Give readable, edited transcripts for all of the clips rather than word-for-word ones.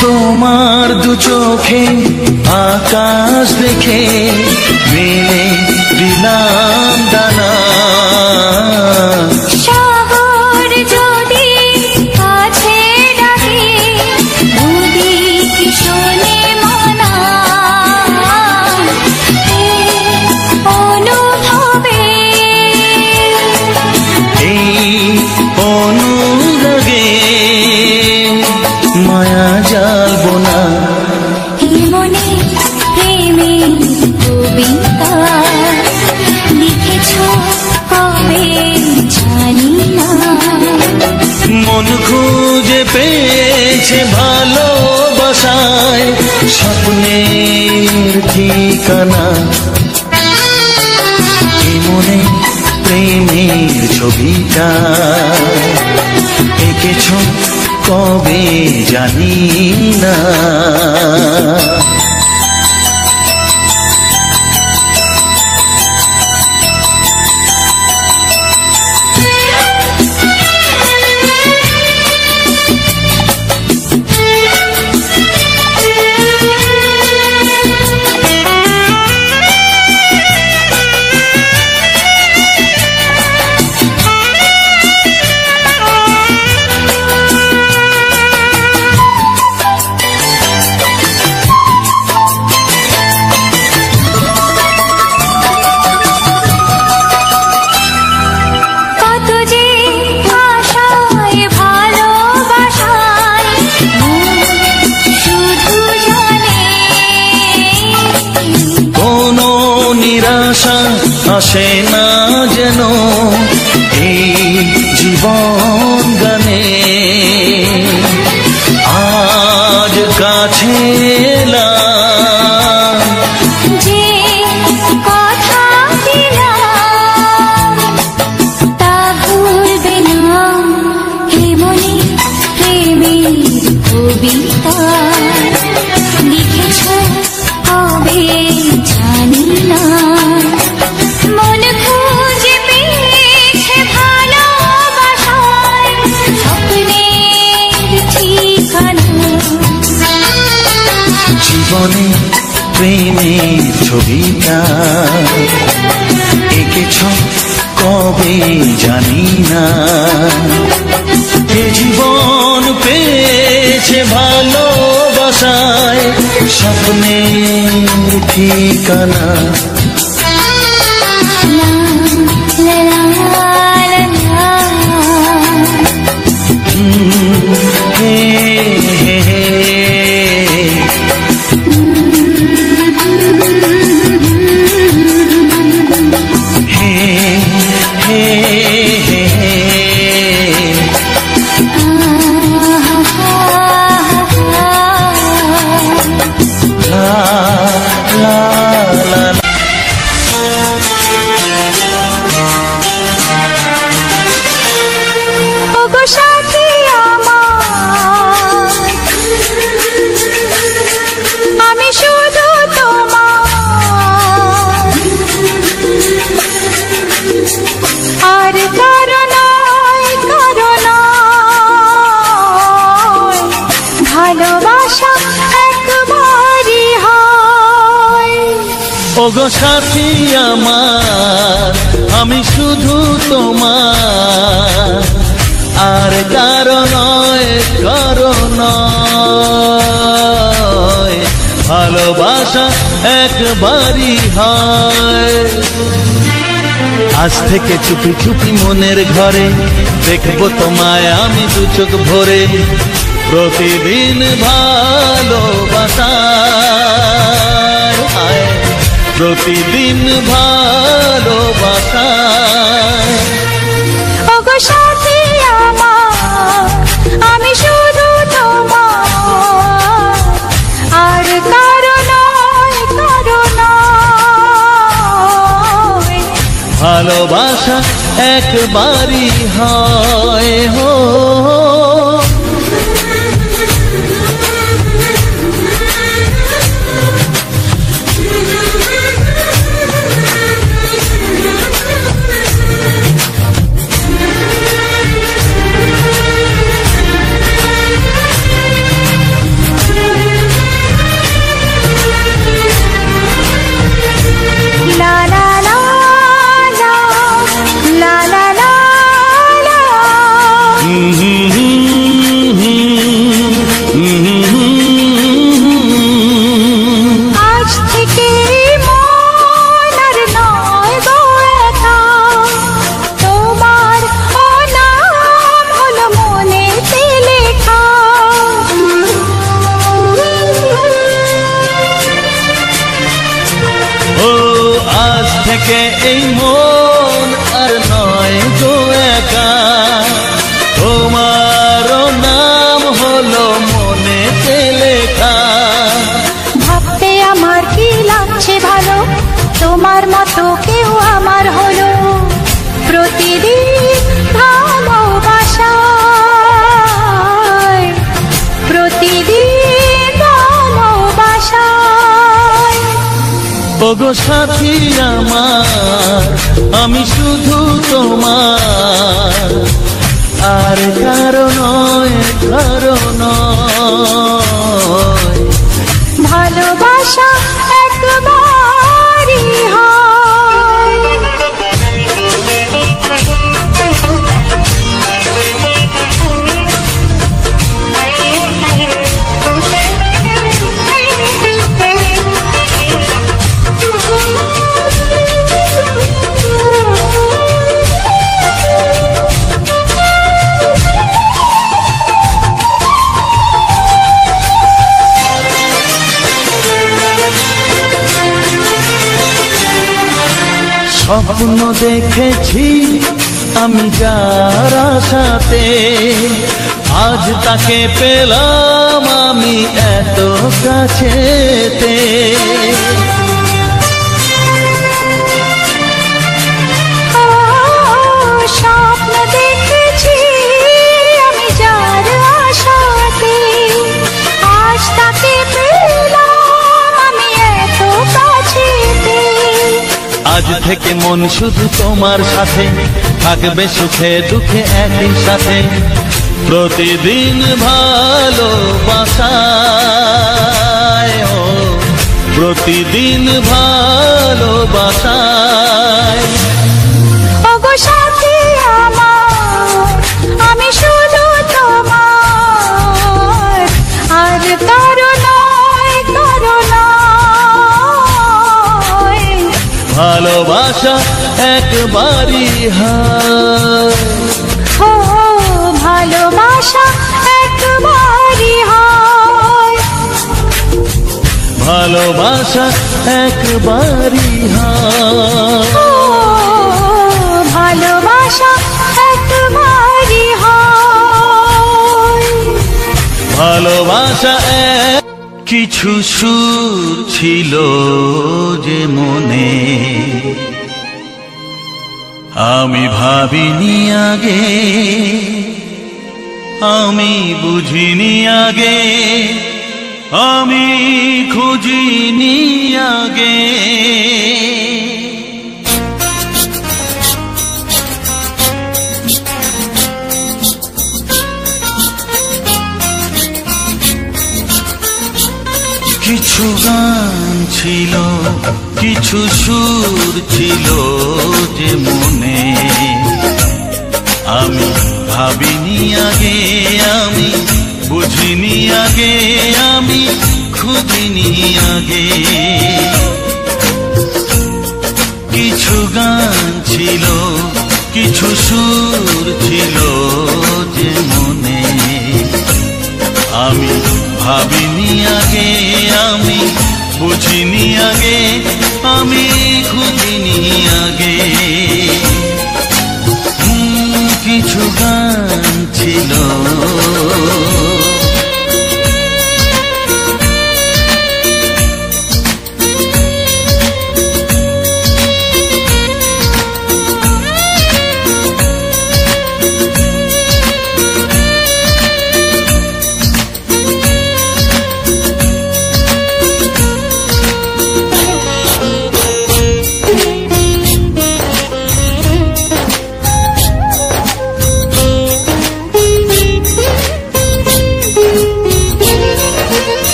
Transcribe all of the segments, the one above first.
তোমার দু চোখে আকাশ দেখে মেলে দিলাম দানা। শহর যদি কাছে ডাকে বুঝি কি শোনে মনা। অনুভবে এই অনুরাগে মায়া জ্বালবো না। মনে প্রেমের কবিতা লিখেছ কবে জানি না। মন খুঁজে পেয়েছে ভালোবাসায় স্বপ্নের ঠিকানা। এই মনে প্রেমের ছবিটা এঁকেছ কবে জানি না। আসে না যেন এই জীবন গানে। আজ কাছে এলাম যে কথা দিলাম তা ভুলবে না। হে মনে প্রেমের কবিতা লিখেছ কবে জানি না। মন খুঁজে পেয়েছে ভালোবাসায় স্বপ্নের ঠিকানা। জীবনে প্রেমের ছবিটা এঁকেছ কবে জানি না। এ জীবন পেয়েছে ভালোবাসায় স্বপ্নের ঠিকানা। ওগো সাথী আমার আমি শুধু তোমার, আর কারো নয় কারো নয়, ভালোবাসা একবারই হয়। আজ থেকে চুপি চুপি মনের ঘরে দেখবো তোমায় আমি দু চোখ ভরে, প্রতিদিন ভালোবাসা প্রতিদিন ভালোবাসা। ওগো সাথী আমার আমি শুধু তোমার, আর কারো নয় কারো নয়, ভালোবাসা একবারই হয় হো। থেকে এই মন আর নয় গো একা, তোমারও নাম হলো মনেতে লেখা। ভাবতে আমার কি লাগছে ভালো, তোমার মতো কেউ আমার হলো। প্রতিদিন ভালোবাসায়, প্রতিদিন ভালোবাসায়। ওগো সাথী আমার, আমি শুধু তোমার, আর কারো নয়, কারো নয়। ভালোবাসা একবারই হয়। স্বপ্ন দেখেছি আমি যার আশাতে, আজ তাকে পেলাম আমি এত কাছেতে। স্বপ্ন দেখেছি আমি যার আশাতে, আজ তাকে পেলাম আমি এত কাছেতে। আজ থেকে মন শুধু তোমার সাথে, থাকবে সুখে দুঃখে একই সাথে। প্রতিদিন ভালোবাসায়, ও প্রতিদিন ভালোবাসায়। ওগো সাথী আমার, আমি শুধু তোমার, আর কারো নয়, কারো নয়। ভালোবাসা একবারই হয়, ও ভালোবাসা একবারই হয়। ভালোবাসা একবারই হয়, ও ভালোবাসা একবারই হয়। ভালোবাসা এক। কিছু সুর ছিল যে মনে, আমি ভাবিনি আগে, আমি বুঝিনি আগে, আমি খুঁজিনি আগে। কিছু গান ছিল, কিছু সুর ছিল যে মনে, আমি ভাবিনি আগে, আমি বুঝিনি আগে, আমি খুঁজিনি আগে। কিছু গান ছিল, কিছু সুর ছিল যে মনে, আমি ভাবিনি আগে, আমি বুঝিনি আগে, আমি খুঁজিনি আগে। কিছু গান ছিল,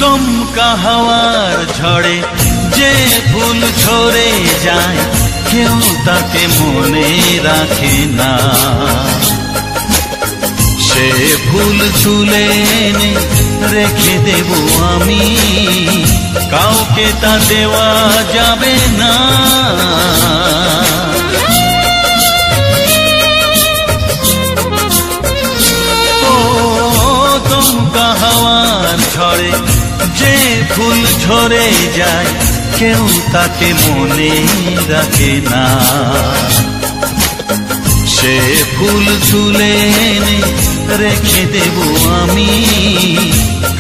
দমকা হাওয়ার ঝড়ে যে ফুল ঝরে যায়, কেউ তাকে মনে রাখে না। সে ফুল তুলে এনে রেখে দেব আমি, কাউকে তা দেওয়া যাবে না। ও দমকা হাওয়ার ঝড়ে করে যায়, কেউ তাকে মনে রাখে না। সে ফুল তুলে এনে রেখে দেব আমি,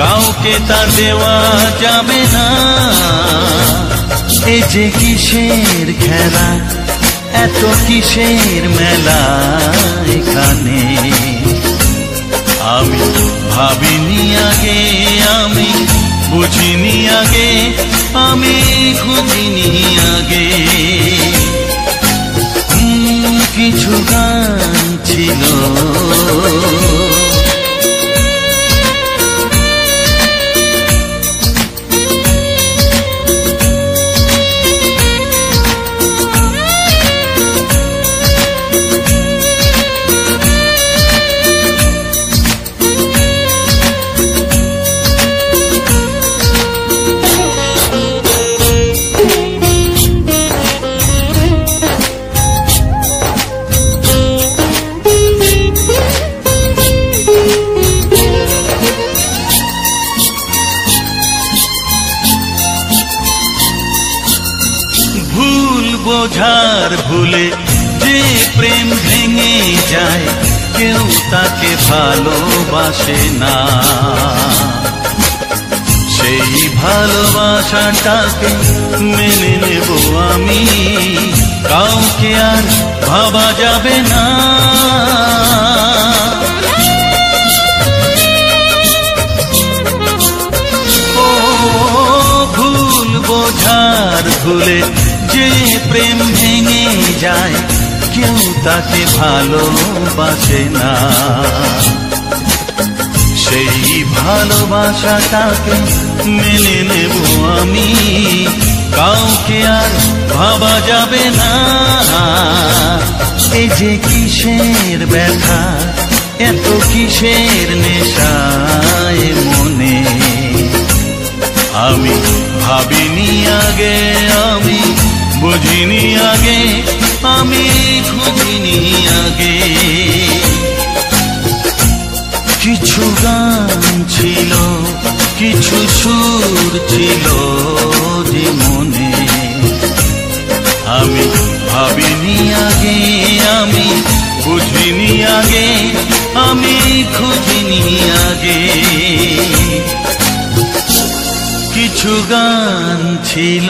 কাউকে তা দেওয়া যাবে না। এ যে কিসের খেলা, এত কিসের মেলা এখানে। আমি ভাবিনি আগে, আমি বুঝিনি আগে, আমি খুঁজিনি আগে। কিছু গান ছিল বোঝার ভুলে যে প্রেম ভেঙে যায়, কেউ তাকে ভালোবাসে না। সেই ভালোবাসাটাকে মেনে নেব আমি, কাউকে আর ভাবা যাবে না। ও ভুল বোঝার ভুলে যে প্রেম ভেঙে যায়, কেউ তাকে ভালোবাসে না। সেই ভালোবাসাটাকে মেনে নেব আমি, কাউকে আর ভাবা যাবে না। এই যে কিসের ব্যথা, এত কিসের নেশায় মনে। আমি ভাবিনি আগে, আমি বুঝিনি আগে, আমি খুঁজিনি আগে। কিছু গান ছিল, কিছু সুর ছিল যে মনে। আমি ভাবিনি আগে, আমি বুঝিনি আগে, আমি খুঁজিনি আগে। কিছু গান ছিল।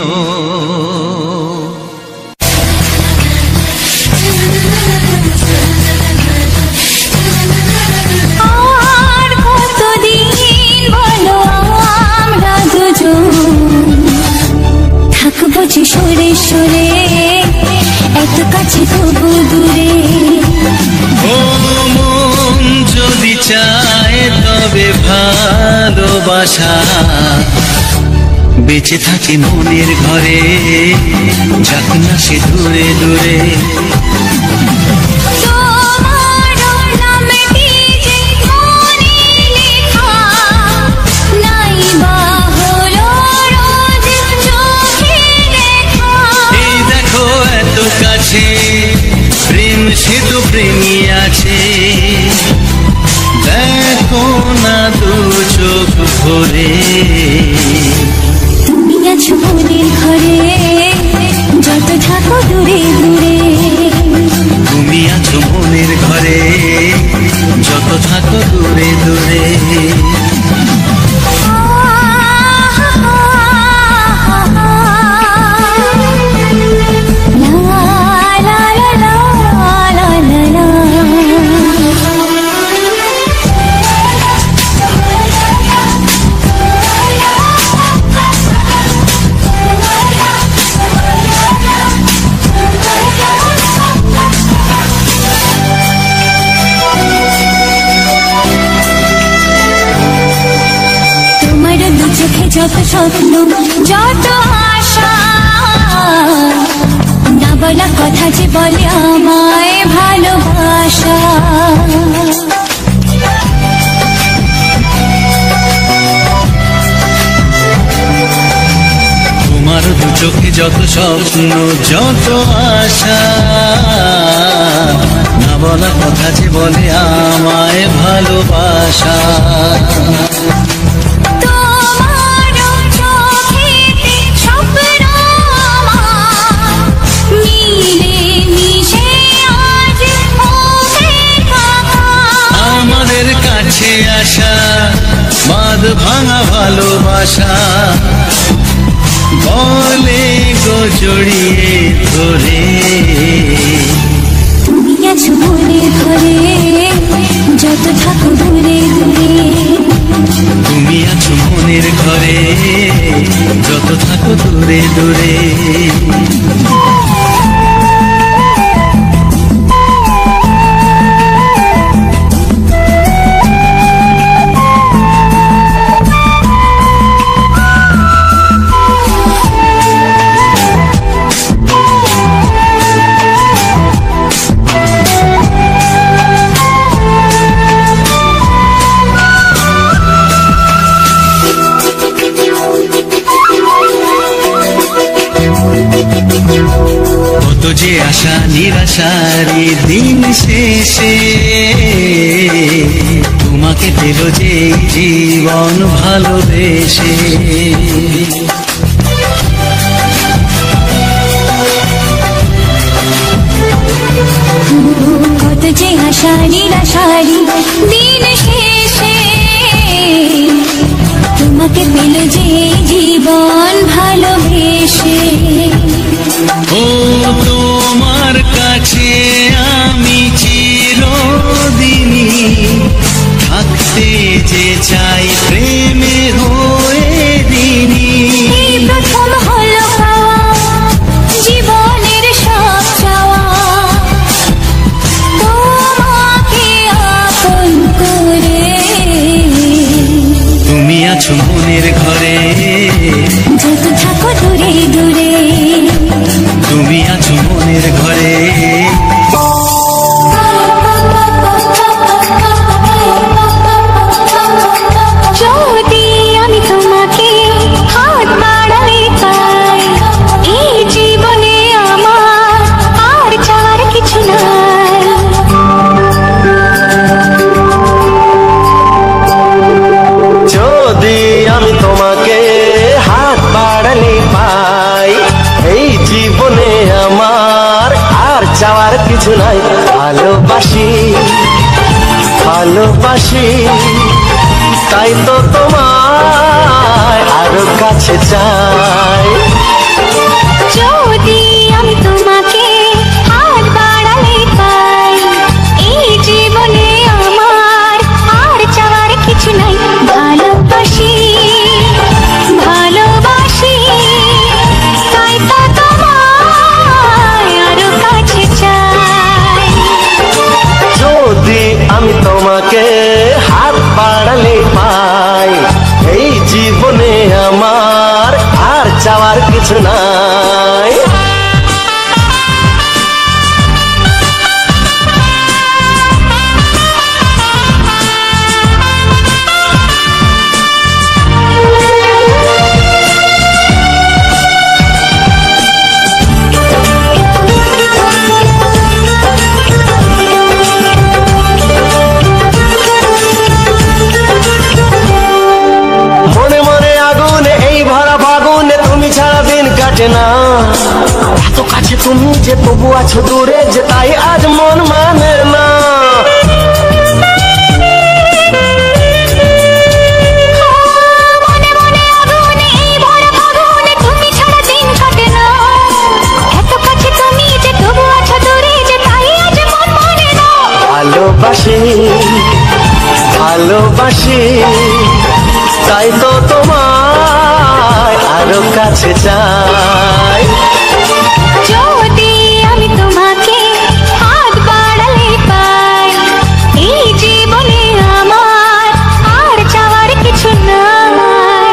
আর কতদিন বলো আমরা দুজন থাকবো যে সরে সরে, এত কাছে তবু দূরে। ও মন যদি চায় তবে ভালোবাসা বেঁচে থাকে মনের ঘরে, যাক না সে দূরে দূরে। প্রেম সে তো প্রেমী আছে, দেখো না দু চোখ ভরে। তুমি আছো মনের ঘরে, যত থাকো দূরে দূরে। তুমি আছো মনের ঘরে, যত থাকো দূরে দূরে। যত স্বপ্ন, যত আশা, না বলা কথা যে বলে আমায় ভালোবাসা। তোমার দু চোখে যত স্বপ্ন, যত আশা, না বলা কথা যে বলে আমায় ভালোবাসা। তোমার চোখে জড়িয়ে ধরে। তুমি আছো মনের ঘরে, যত থাকো দূরে দূরে। তুমি আছো মনের ঘরে, যত থাকো দূরে দূরে। কত যে আশা নিরাশারি দিন শেষে, তোমাকে পেল যে জীবন ভালোবেসে। কত যে আশা নিরাশারি দিন শেষে, তোমাকে পেল যে জীবন ভালোবেসে। ও তোমার কাছে আমি চিরদিনই থাকতে যে চাই প্রেমে হয়ে দিনই। এই প্রথম হলো পাওয়া জীবনের সব চাওয়া, তোমাকে আপন করে। তুমি আছো মনের ঘরে, যত থাকো দূরে দূরে। তুমি আছো মনের ঘরে। যদি আমি তোমাকে হাত বাড়াই পাই, এই জীবনে আমার আর চাওয়ার কিছু নাই। যদি আমি তোমাকে হাত বাড়ালে পাই, এই জীবনে আমার আর চাওয়ার কিছু নাই। ভালোবাসি ভালোবাসি, তাই তো তোমায় আরো কাছে চাই। যদি আমি তোমাকে হাত বাড়ালে পাই, এই জীবনে আমার আর চাওয়ার কিছু নাই। ভালোবাসি ভালোবাসি, তাই তো তোমায় আরো কাছে চাই। যদি আমি তোমাকে হাত বাড়ালে পাই, এই জীবনে আমার আর চাওয়ার কিছু নাই। মনে মনে আগুনে এই ভরা ফাগুনে, তুমি ছাড়া দিন কাটে না। এত কাছে তুমি যে তবু আছো দূরে, যে তাই আজ মন মানে না। মনে মনে আগুনে এই ভরা ফাগুনে, তুমি ছাড়া দিন কাটে না। এত কাছে তুমি যে তবু আছো দূরে, যে তাই আজ মন মানে না। ভালোবাসি ভালোবাসি, তাই তো তোমায় আরো কাছে চাই। যদি আমি তোমাকে হাত বাড়ালে পাই, এই জীবনে আমার আর চাওয়ার কিছু নাই।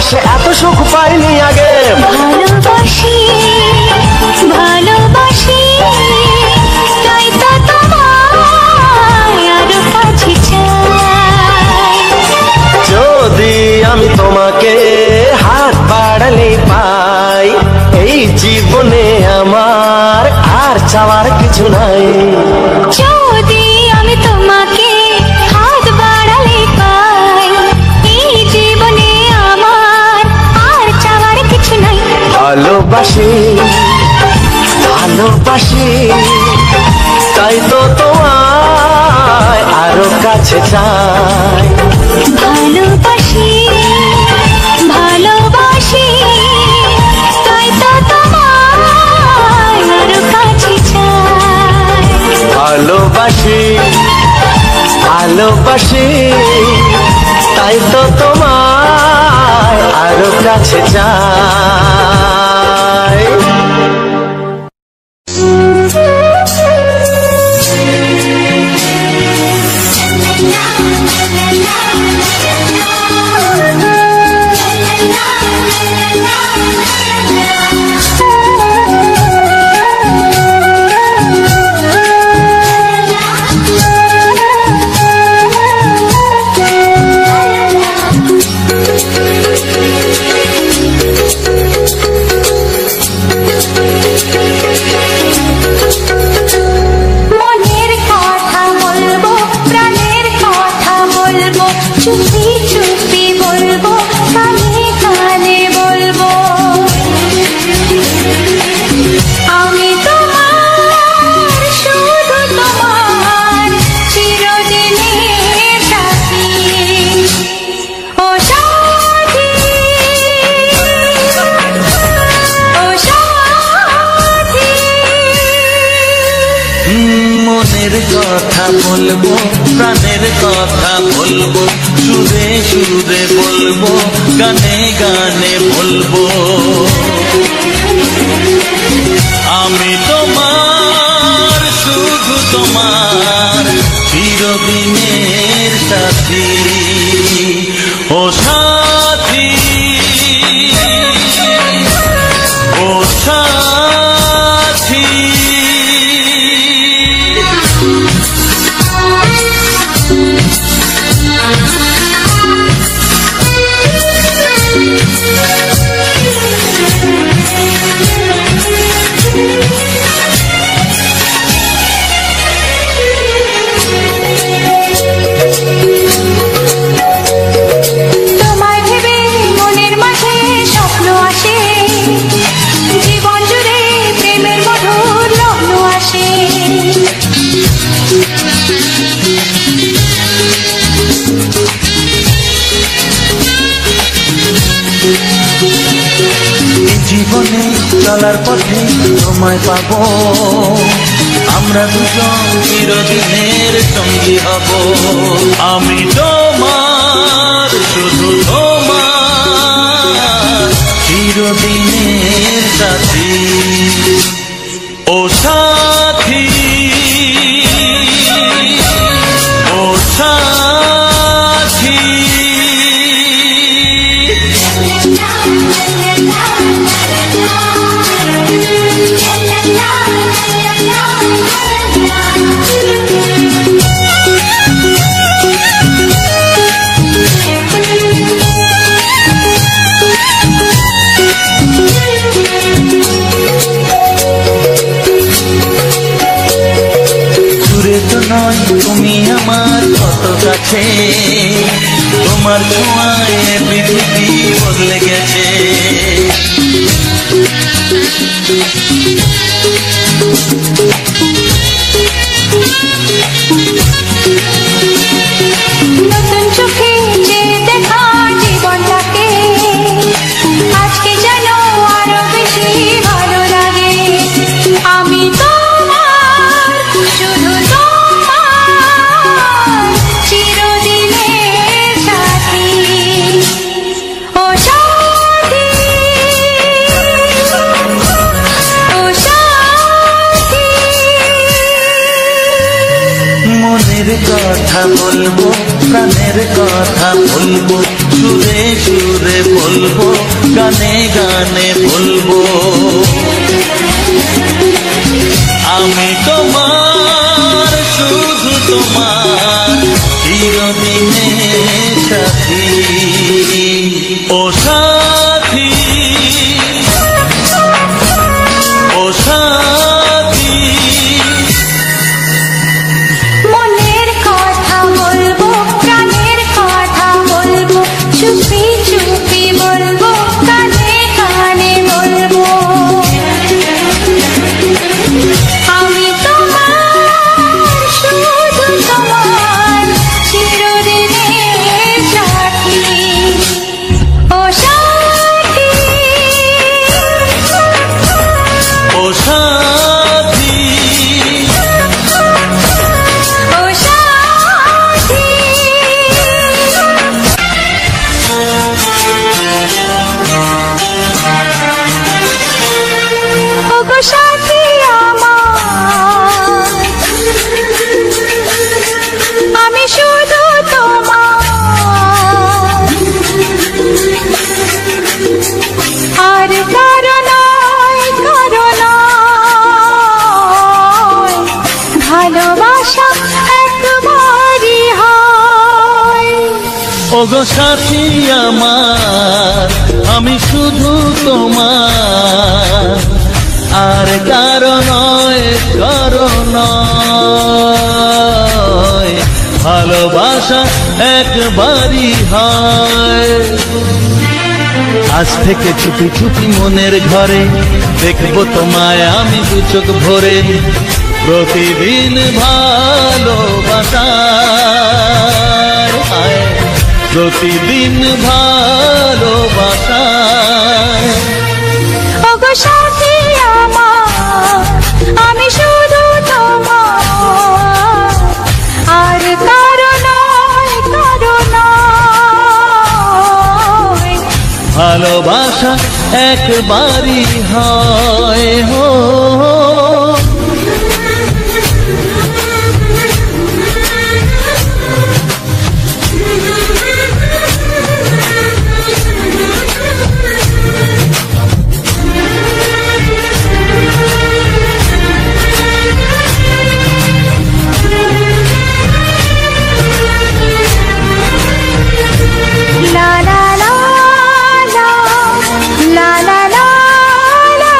ভালোবেসে এত সুখ পাইনি আগে। ভালোবাসি ভালোবাসি তাই তো তোমায় আরো কাছে চাই। যদি আমি তোমাকে হাত বাড়ালে পাই, এই জীবনে আমার আর চাওয়ার কিছু নাই। যদি আমি তোমাকে হাত বাড়ালে পাই, এই জীবনে আমার আর চাওয়ার কিছু নাই। ভালোবাসি ভালোবাসি তাই তো তোমায় আরো কাছে চাই। ভালোবাসি ভালোবাসি তাই তো তোমায় আরো কাছে চাই। ভালোবাসি ভালোবাসি তাই তো তোমায় আরো কাছে চাই। মনের কথা বলবো, প্রাণের কথা বলবো, চুপি চুপি বলবো, কানে কানে বলবো। আমি তোমার, শুধু তোমার, চিরদিনের সাথী। ও সাথী, ও সাথী। মনের কথা বলবো, প্রাণের কথা বলবো, সুরে সুরে বলবো, গানে গানে বলবো। আমি তোমার, শুধু তোমার, চিরদিনের সাথী। ও সাথী, ও সাথী। তোমায় ভেবে মনের মাঝে স্বপ্ন আসে, জীবন জুড়ে প্রেমের মধুর লগ্ন আসে। এই জীবনে চলার পথে তোমায় পাবো, আমরা দুজন চিরদিনের সঙ্গী হব। আমি তোমার, শুধু তোমার, চিরদিনের সাথী। ও সাথী, ও সাথী। দূরে তো নয় তুমি আমার কত কাছে, তোমার ছোঁয়ায় পৃথিবী বদলে গেছে। নতুন চোখে যে দেখা জীবনটাকে, আজকে যেন আরো বেশি ভালো লাগে। আমি তোমার, শুধু তোমার, চিরদিনের সাথী। ও সাথী, ও সাথী। মনের কথা বলবো, প্রাণের কথা বলবো, সুরে সুরে বলবো, গানে গানে বলবো। আমি তোমার, শুধু তোমার, চিরদিনের সাথী। ও সাথী, ও সাথী, মনের কথা বলবো, প্রাণের কথা বলবো, চুপি চুপি বলবো, কানে কানে বলবো। আমি তোমার, শুধু তোমার, চিরদিনের সাথী। ও সাথী, ও সাথী, ও সাথী। ওগো সাথী আমার, আমি শুধু তোমার, আর কারো নয়, কারো নয়, ভালোবাসা একবারই হয়। ওগো সাথী আমার, আমি শুধু তোমার, আর কারো নয়, কারো নয়, ভালোবাসা একবারই হয়। আজ থেকে চুপি চুপি মনের ঘরে দেখবো তোমায় আমি দু চোখ ভরে, প্রতিদিন ভালোবাসায়, প্রতিদিন ভালোবাসায়। ওগো সাথী আমার, আমি শুধু তোমার, আর কারো নয়, কারো নয়, ভালোবাসা একবারই হয়। হো লা লা লা লা, লা লা লা লা।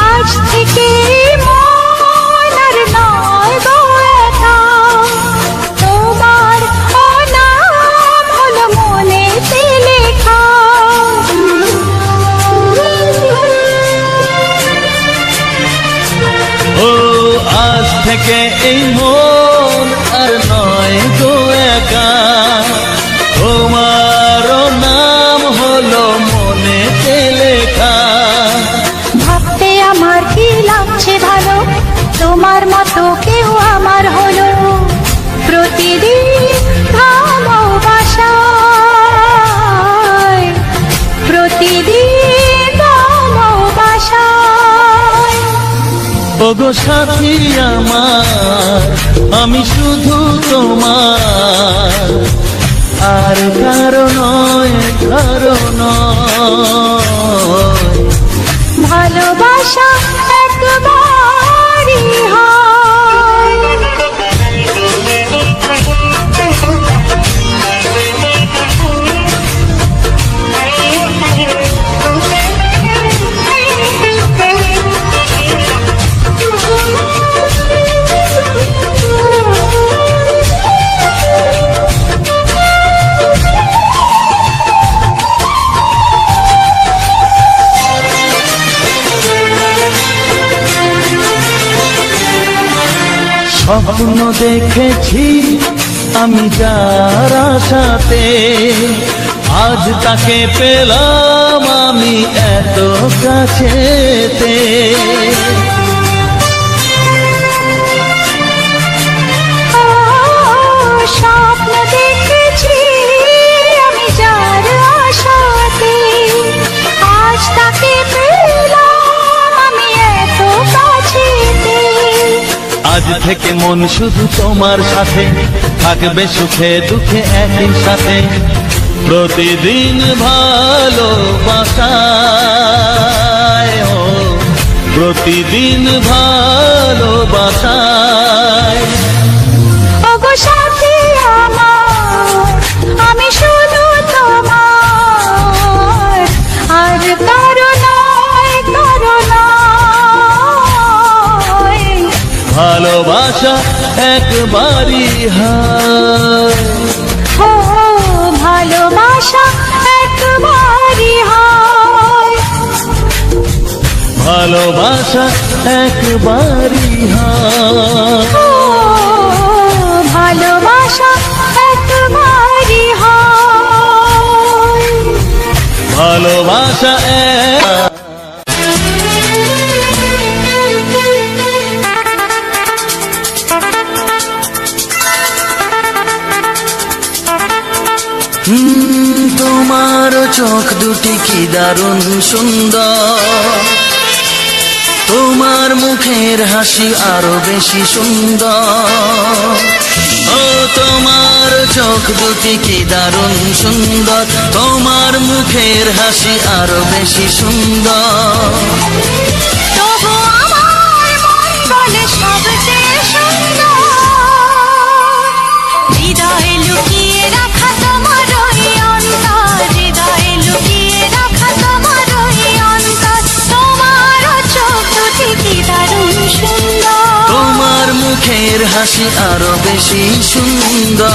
আজ থেকে মন আর নয় গো একা, তোমার নাম হলো মনেতে লেখা। ও আজ থেকে এই মন আর নয় গো একা, তোমারও নাম হলো মনেতে লেখা। ভাবতে আমার কি লাগছে ভালো, তোমার মতো কেউ আমার হলো। প্রতিদিন ভালোবাসায়, প্রতিদিন ভালোবাসায়। ওগো সাথী আমার, আমি শুধু তোমার, আর কারো নয়, কারো নয়, ভালোবাসা একবারই হয়। স্বপ্ন দেখেছি আমি যার আশাতে, আজ তাকে পেলাম আমি এত কাছেতে। স্বপ্ন দেখেছি আমি যার আশাতে, আজ তাকে পেলাম আমি এত আজ থেকে মন শুধু তোমার সাথে, থাকবে সুখে দুঃখে একই সাথে। প্রতিদিন ভালোবাসায়, ও প্রতিদিন ভালোবাসায়। ওগো সাথী আমার, আমি শুধু তোমার, আর কারো নয়, কারো নয়। ভালোবাসা একবারই হয়, ও ভালোবাসা একবারই হয়। ভালোবাসা একবারই হয়, ও ভালোবাসা একবারই হয়। ভালোবাসা তোমার চোখ দুটি কি দারুণ সুন্দর, তোমার মুখের হাসি আরো বেশি সুন্দর। ও তোমার চোখ দুটি কি দারুণ সুন্দর, তোমার মুখের হাসি আরো বেশি সুন্দর। তবু আমার মন বলে সবচেয়ে সুন্দর, হৃদয়ে লুকিয়ে রাখা তোমার ওই অন্তর, হৃদয়ে লুকিয়ে রাখা তোমার ওই অন্তর। তোমার চোখ দুটি কি দারুণ সুন্দর, তোমার মুখের হাসি আরো বেশি সুন্দর।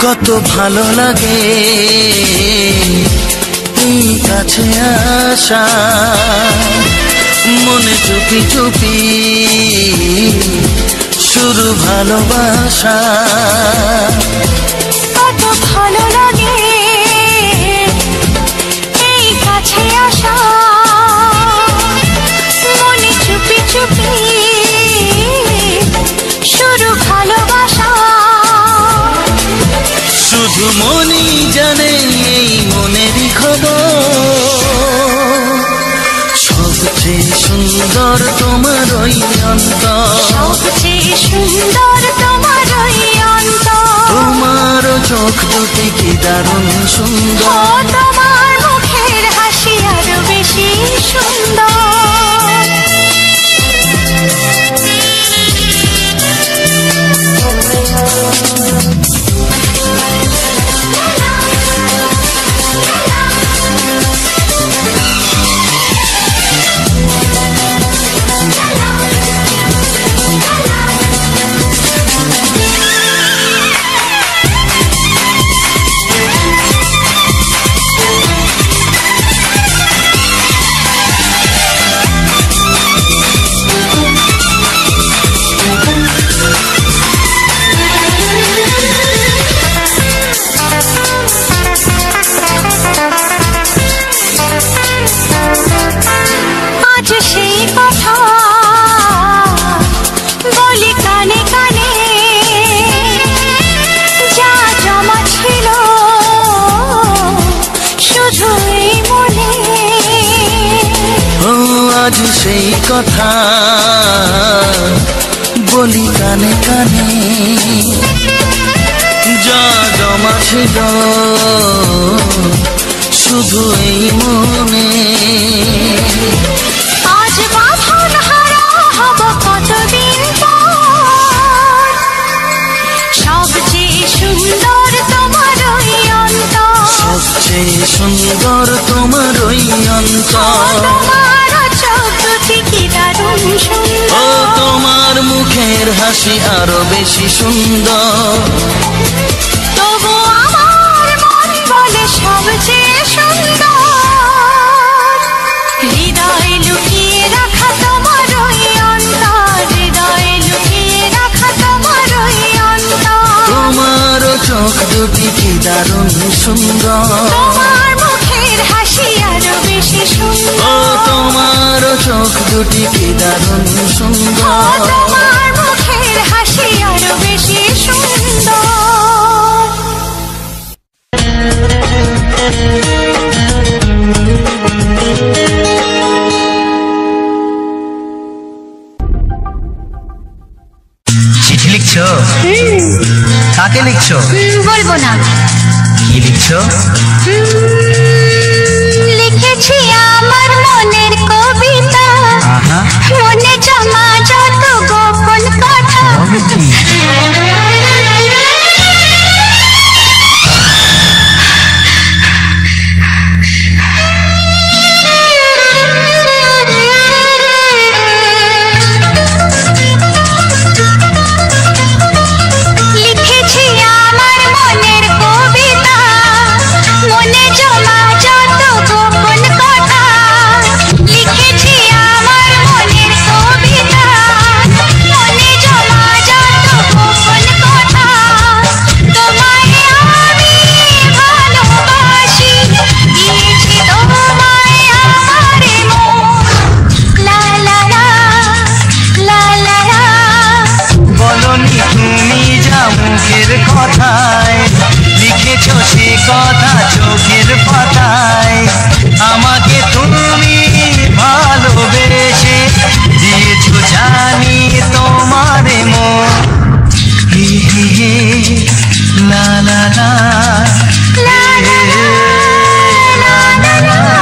কত ভালো লাগে এই কাছে আসা, মনে চুপি চুপি শুরু ভালোবাসা। কত ভালো লাগে এই কাছে আসা, মনে চুপি চুপি শুরু ভালোবাসা। শুধু মনই জানে এই মনেরই খবর, সবচেয়ে সুন্দর তোমার ওই অন্তর, সবচেয়ে সুন্দর তোমার ওই অন্তর। তোমার চোখ দুটি কি দারুণ ও সুন্দর, তোমার মুখের হাসি আরো বেশি সুন্দর। আজ সেই কথা বলি কানে কানে, যা জমা ছিল শুধু এই মনে। ও আজ সেই কথা বলি কানে কানে, যা জমা ছিল শুধু এই মনে। আজ বাঁধন হারা হব কতদিন পর, সবচেয়ে সুন্দর তোমার ওই অন্তর, সবচেয়ে সুন্দর তোমার ওই অন্তর। তোমার চোখ দুটি কি দারুণ সুন্দর, ও তোমার মুখের হাসি আরো বেশি সুন্দর। তবু আমার মন বলে সবচেয়ে সুন্দর হৃদয়ে লুকিয়ে রাখা তোমার ওই অন্তর, হৃদয়ে লুকিয়ে রাখা তোমার ওই অন্তর। তোমারও চোখ দুটি কি দারুণ সুন্দর, তোমার মুখের হাসি আরো বেশি ও সুন্দর, তোমারও চোখ দুটি কি দারুণ ও সুন্দর। তোমার মুখের হাসি আরো বেশি সুন্দর। চিঠি লিখছো? কাকে লিখছো? বলবো না। কি লিখছো? লিখেছি আমার মনের কবিতা, আহা, মনে জমা যত গোপন কথা। তবে কি? লিখেছি আমার মনের কবিতা, মনে জমা যত গোপন কথা। লিখেছি আমার মনের কবিতা, মনে জমা যত গোপন কথা। তোমায় আমি ভালোবাসি, দিয়েছি তোমায় আমার মন। লা লা লা, লা লা লা। বলনি তুমি যা মুখের কথায়, লিখেছো সে কথা চোখের পাতায়। আমাকে তুমি ভালোবেসে দিয়েছো জানি তোমার মন। হে হে হে, লা লা লা, লা লা লা, লা লা লা।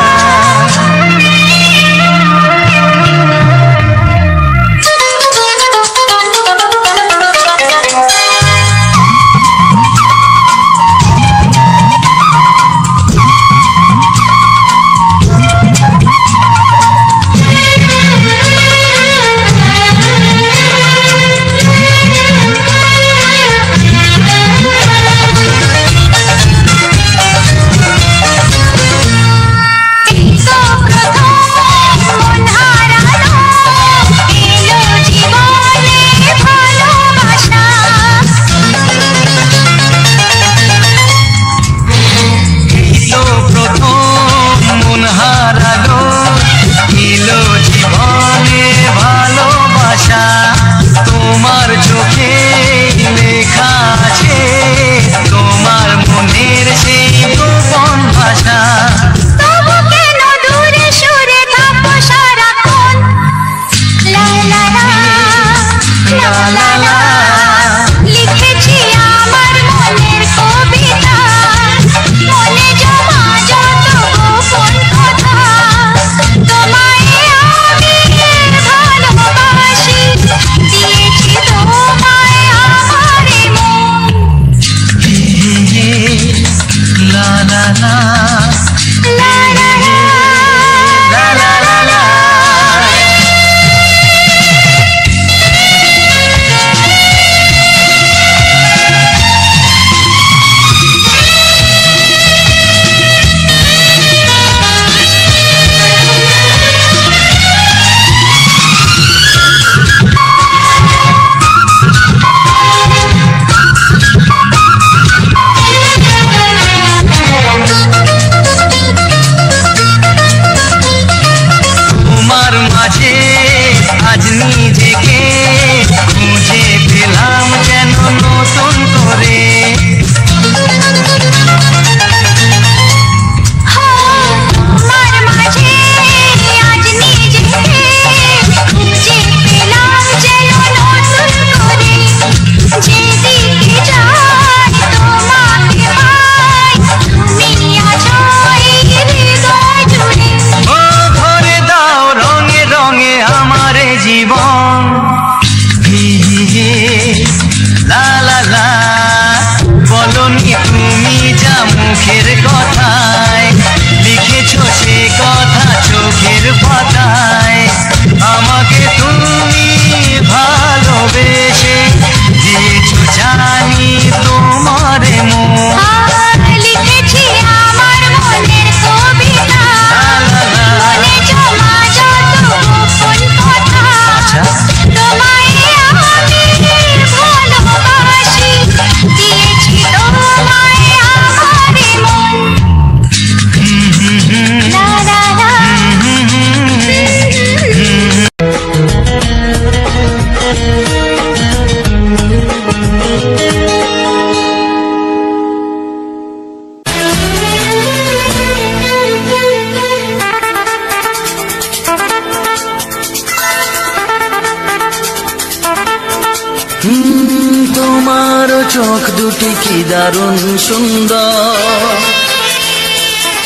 তোমার চোখ দুটি কি দারুণ সুন্দর,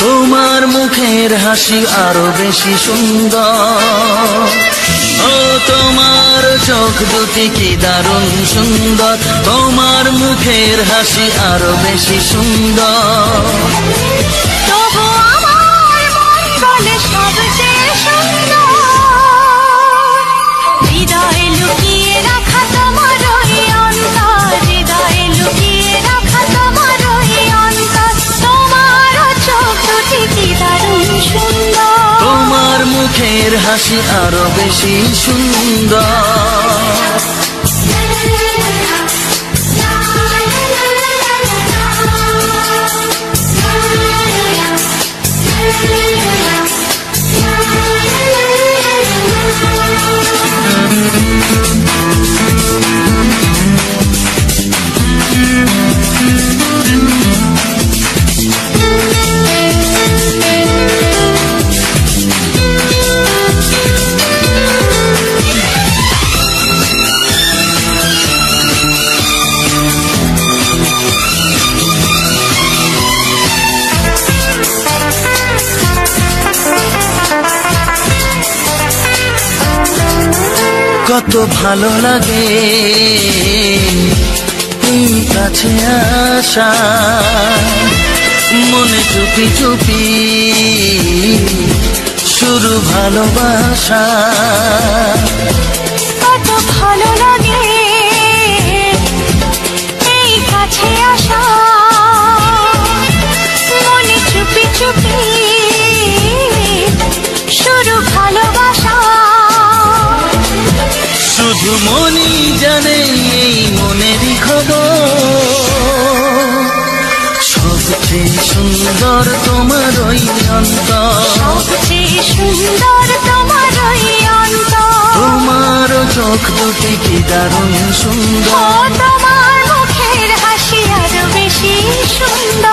তোমার মুখের হাসি আরো বেশি সুন্দর। ও তোমার চোখ দুটি কি দারুণ সুন্দর, তোমার মুখের হাসি আরো বেশি সুন্দর। তবু আমার মন বলে সবচেয়ে সুন্দর, হৃদয়ে লুকিয়ে রাখা তোমার ওই অন্তর, হৃদয়ে লুকিয়ে রাখা তোমার ওই অন্তর। তোমার চোখ দুটি কি দারুণ সুন্দর, তোমার মুখের হাসি আরো বেশি সুন্দর। কত ভালো লাগে এই কাছে আসা, মনে চুপি চুপি শুরু ভালোবাসা। কত ভালো লাগে এই কাছে আসা, মনে চুপি চুপি শুরু ভালোবাসা। শুধু মনই জানে এই মনেরই খবর, সবচেয়ে সুন্দর তোমার ওই অন্তর, সবচেয়ে সুন্দর তোমার ওই অন্তর। তোমার চোখ দুটি কি দারুণ ও সুন্দর, তোমার মুখের হাসি আরো বেশি সুন্দর।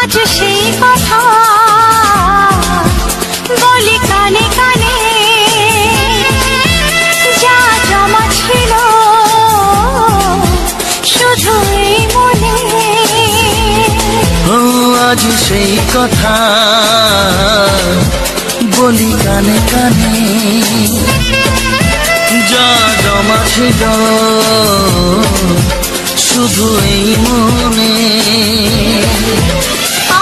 আজ সেই কথা বলি কানে কানে, যা জমা ছিল শুধু এই মনে। ও আজ সেই কথা বলি কানে কানে, যা জমা ছিল শুধু এই মনে।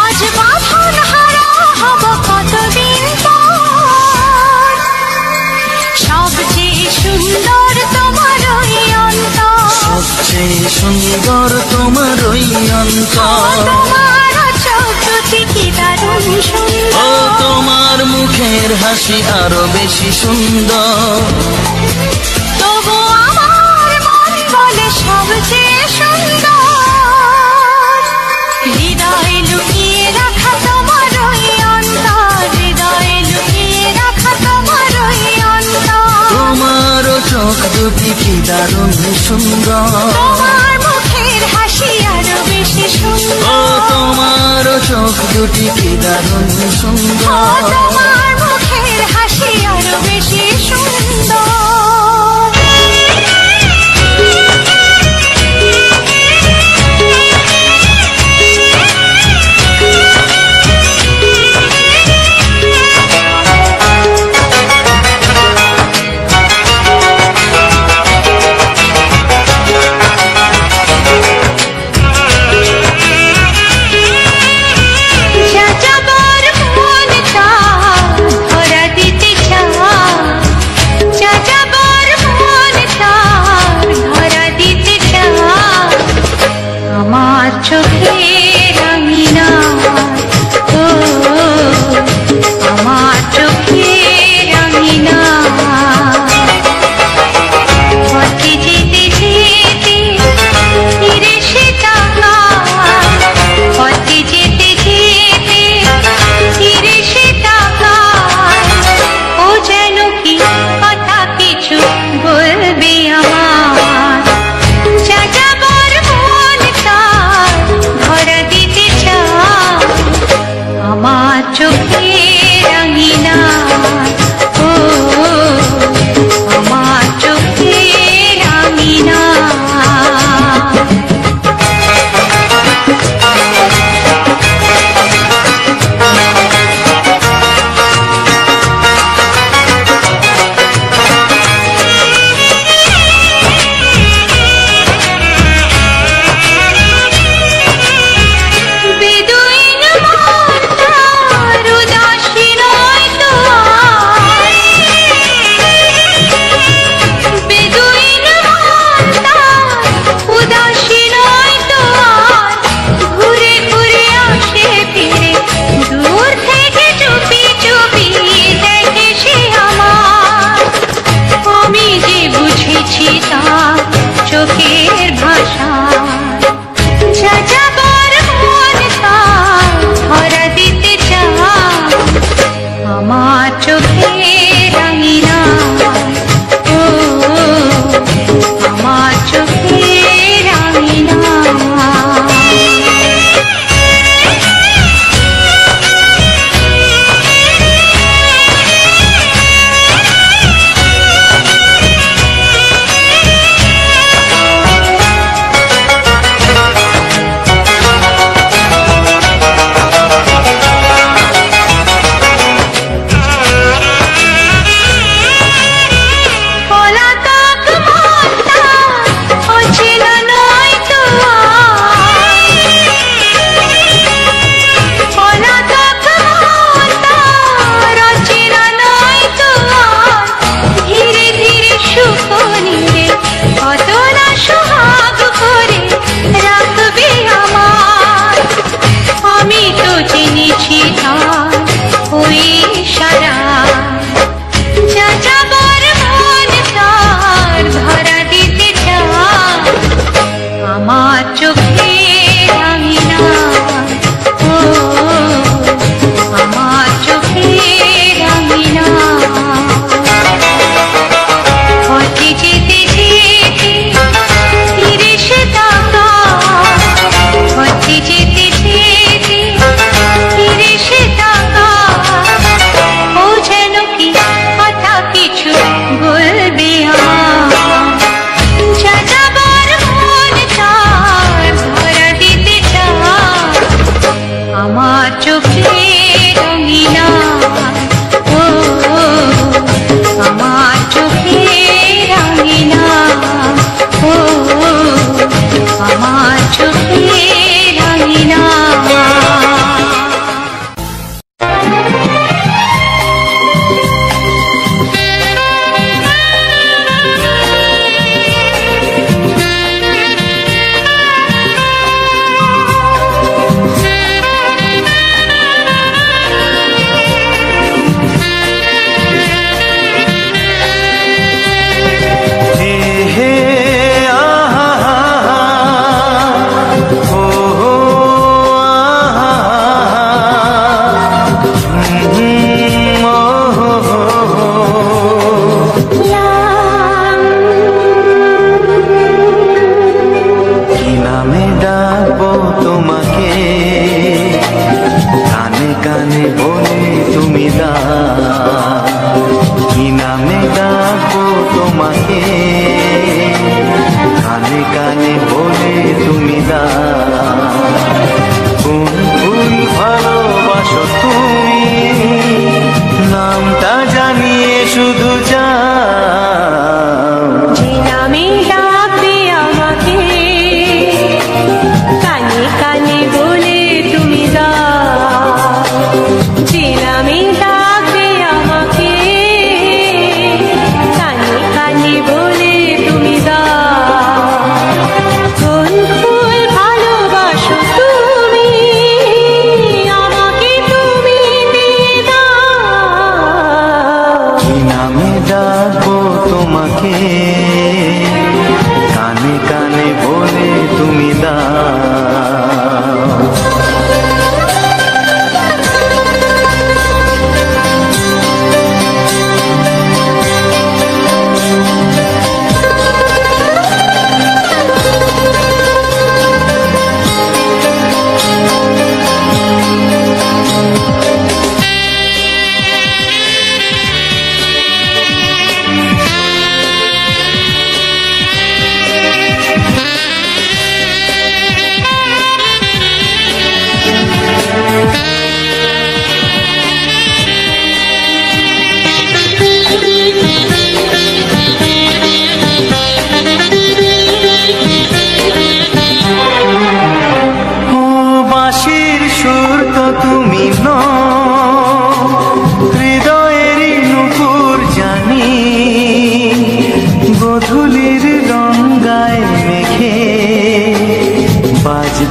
আজ বাঁধন হারা হব কতদিন পর, সবচেয়ে সুন্দর তোমার ওই অন্তর, সবচেয়ে সুন্দর তোমার ওই অন্তর। তোমার চোখ দুটি কি দারুণ ও সুন্দর, তোমার মুখের হাসি আরো বেশি সুন্দর। তবু আমার মন বলে সবচেয়ে সুন্দর, হৃদয়ে লুকিয়ে রাখা তোমার ওই অন্তর, হৃদয়ে লুকিয়ে রাখা তোমার ওই অন্তর। তোমার চোখ দুটি কি দারুণ সুন্দর, তোমার মুখের হাসি আরো বেশি ও সুন্দর, তোমার চোখ দুটি কি দারুণ ও সুন্দর। তোমার মুখের হাসি আরো বেশি সুন্দর। যাযাবর মনটা ধরা দিতে চায়,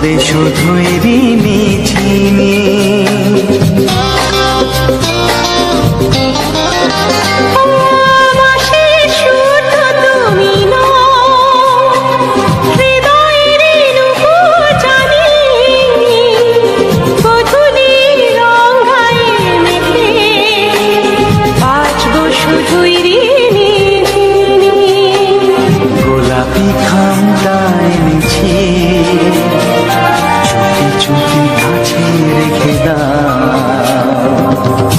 বাঁধবে শুধুই ঋণী ঝিনি। গোলাপি খামটা এনেছি, চুপি চুপি কাছে রেখে দাও।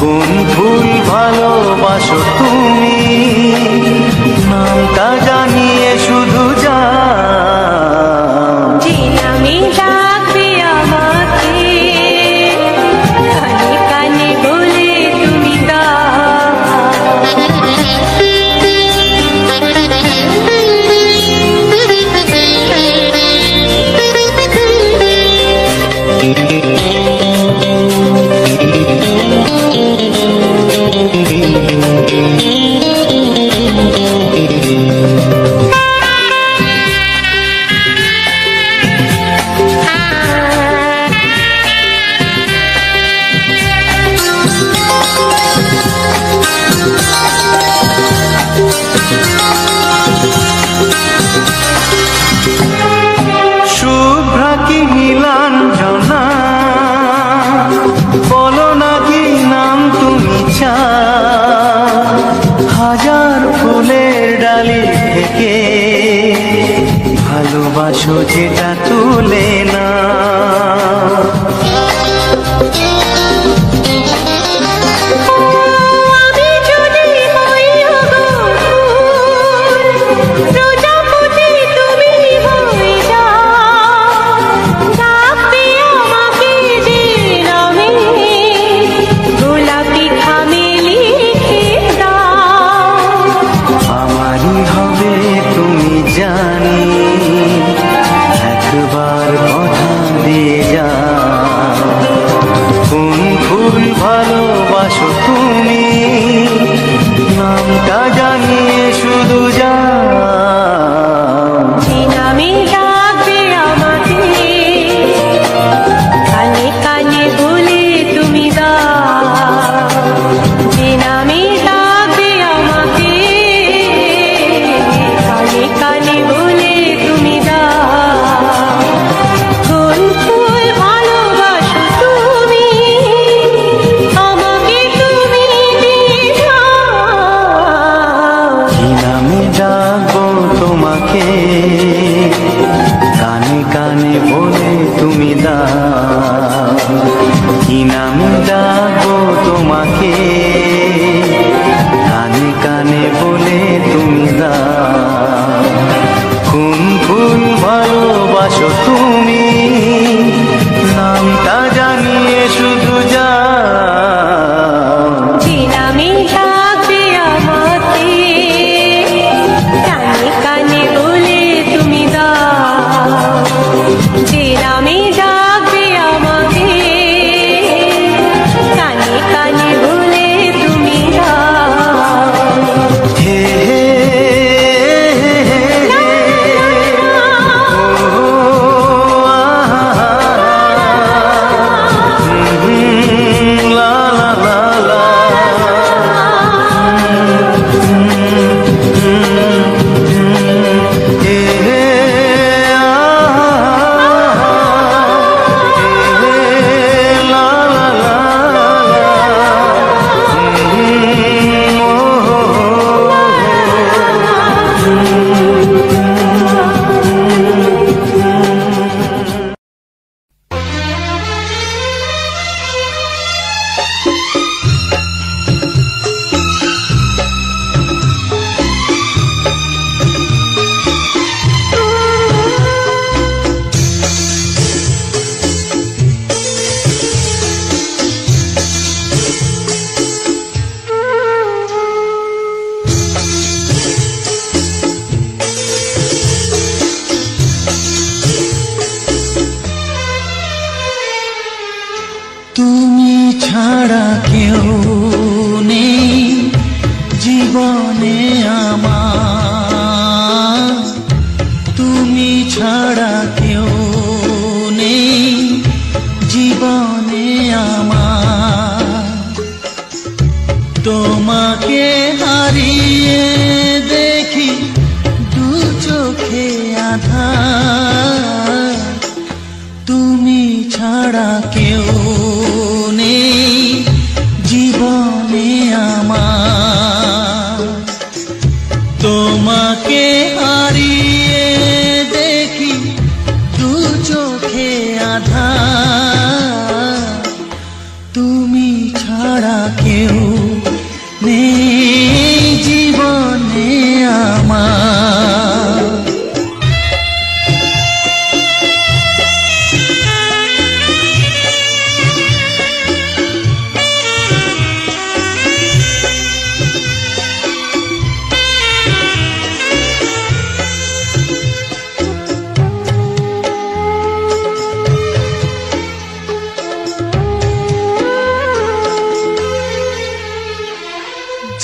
কোন ফুল ভালোবাসো তুমি, নামটা জানিয়ে শুধু যাও। যে নামে ডাকবে আমাকে, কানে কানে বলে তুমি শুভ্রা কি নীলাঞ্জনা, বলো না কি নাম তুমি চাও। হাজার ফুলের ডালি থেকে ভালোবাসো যেটা তুলে না। আমারই হবে তুমি জানি, একবার কথা দিয়ে যাও। কোন ফুল ভালোবাসো তুমি, নামটা জানিয়ে শুধু যাও। যে নামে ডাকবে আমাকে, কানে কানে বলে তুমি দাও। যে নামে ডাকবে আমাকে, কানে কানে বলে তুমি দাও। কোন ফুল ভালোবাসো তুমি, আমাকে তুমি দিয়ে যাও। কি নামে ডাকবো তোমাকে, কানে কানে বলে তুমি দাও। কি নামে ডাকবো তোমাকে, কানে কানে বলে তুমি দাও। কোন ফুল ভালোবাসো তুমি, নামটা জানিয়ে শুধু যাও। যে নামে ডাকবে আমাকে, কানে কানে বলে তুমি দাও। যে নামে ডাকবে আমাকে, কানে কানে বলে তুমি দাও। হে হে হে ও লা লা লা লা। হে হে লা লা লা তুমি ছাড়া কেউ নেই জীবনে আমার, তুমি ছাড়া কেউ নেই তোমাকে হারিয়ে দেখি দু চোখে আধার, তুমি ছাড়া কেউ নেই জীবনে আমার। তোমাকে হারিয়ে দেখি দু চোখে আধার, তুমি ছাড়া কেউ নেই জীবনে আমার।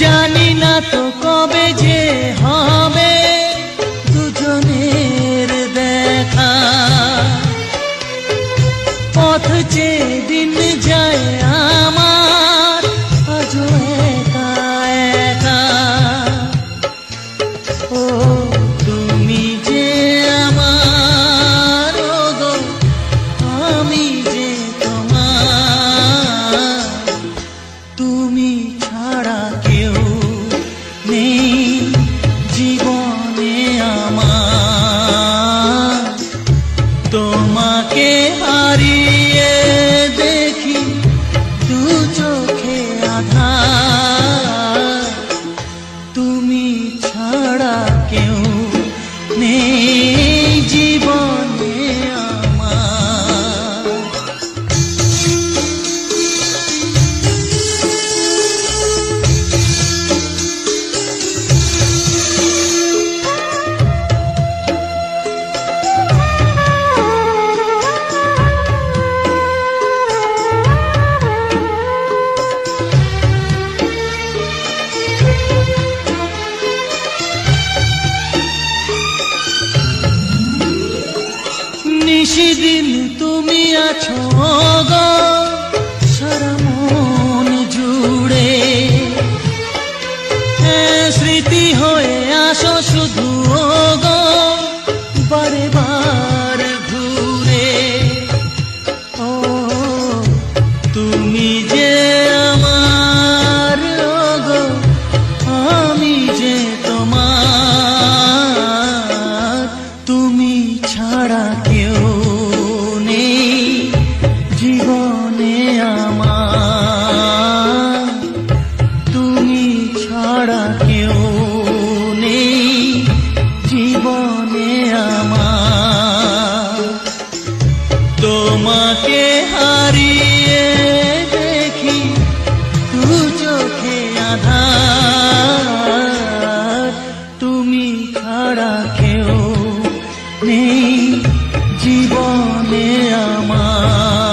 জানি না তো কবে যে হবে দুজনের দেখা, পথ চেয়ে দিন যায় আমার আজও একা একা। ও তুমি যে আমার, ও গো আমি যে তোমার, তুমি ছাড়া কেউ নেই জীবনে আমার। তোমাকে হারিয়ে দেখি দু চোখে আধার, তুমি ছাড়া কেউ নেই জীবনে আমার। নিশিদিন তুমি আছো গো সারা মন জুড়ে, স্মৃতি হয়ে আসো শুধু গো বারে বার ঘুরে। ও তুমি যে আমার, ও গো আমি যে তোমার, তুমি ছাড়া কেউ নেই জীবনে আমার। তুমি ছাড়া কেউ নেই জীবনে আমার। তোমাকে হারিয়ে দেখি দু চোখে আধার, তুমি ছাড়া কেউ নেই জীবনে আমার।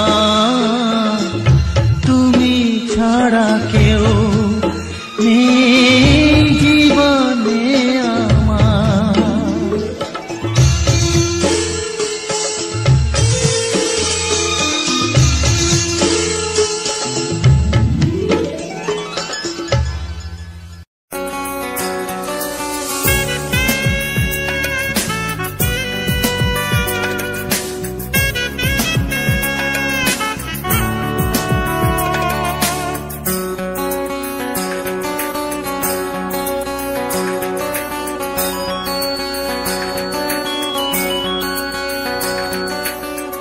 তুমি ছাড়া কেউ নেই জীবনে আমার।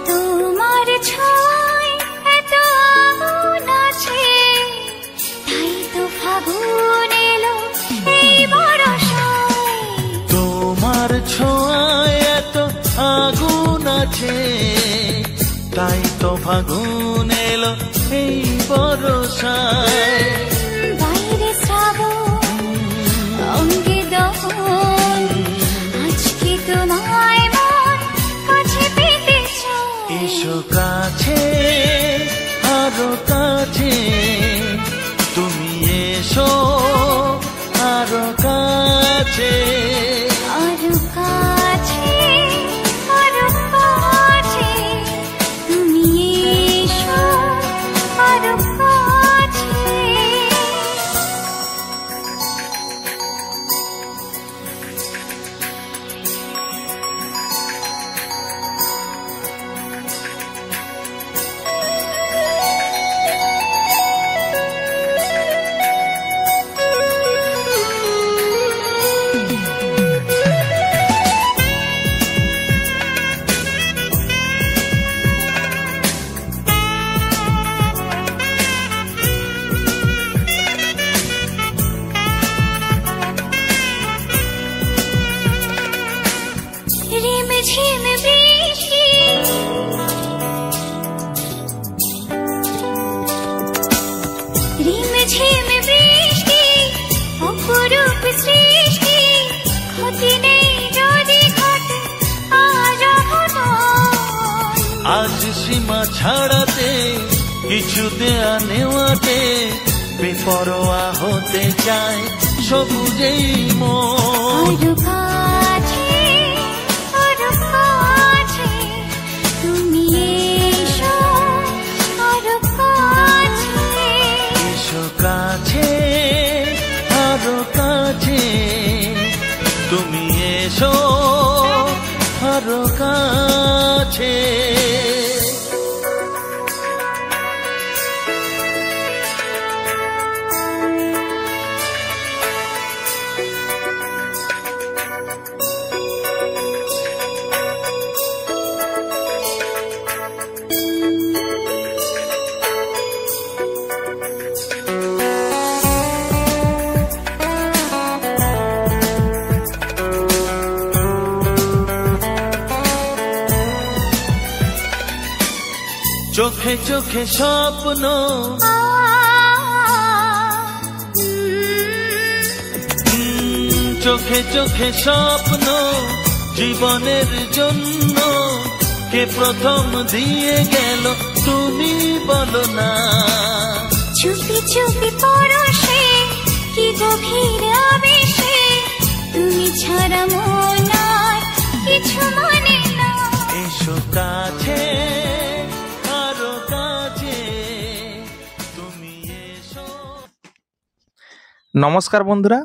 তোমার ছোঁয়ায় এত আগুন আছে, তাই তো ফাগুন এলো এই বরষায়। তোমার ছোঁয়ায় এত আগুন আছে, তাই তো ফাগুন এলো এই বরষায়। বাইরে শ্রাবণ অঙ্গে দহন, আজকে তোমায় মন কাছে পেতে চায়। এসো কাছে আরো কাছে, তুমি এসো আরো কাছে। আরো কাছে, আরো কাছে, তুমি এসো আরো কাছে। ঝিম বৃষ্টি রিম ঝিম বৃষ্টি অপরূপ সৃষ্টি ক্ষতি নেই যদি ঘটে আজ অঘটন আজ সীমা ছাড়াতে কিছু দেয়া নেওয়াতে বেপরোয়া হতে চায় সবুজেই মন। আরো কাছে তুমি এসো আরো কাছে এসো কাছে আরো কাছে তুমি এসো আরো কাছে। চোখে চোখে স্বপ্ন চোখে চোখে স্বপ্ন জীবনের জন্য কে প্রথম দিয়ে গেল তুমি বলো না। চুপি চুপি পরশে কি গভীর আবেশে তুমি ছাড়া মন আর কিছু মনে না। এসো কাছে আরো কাছে তুমি এসো। নমস্কার বন্ধুরা,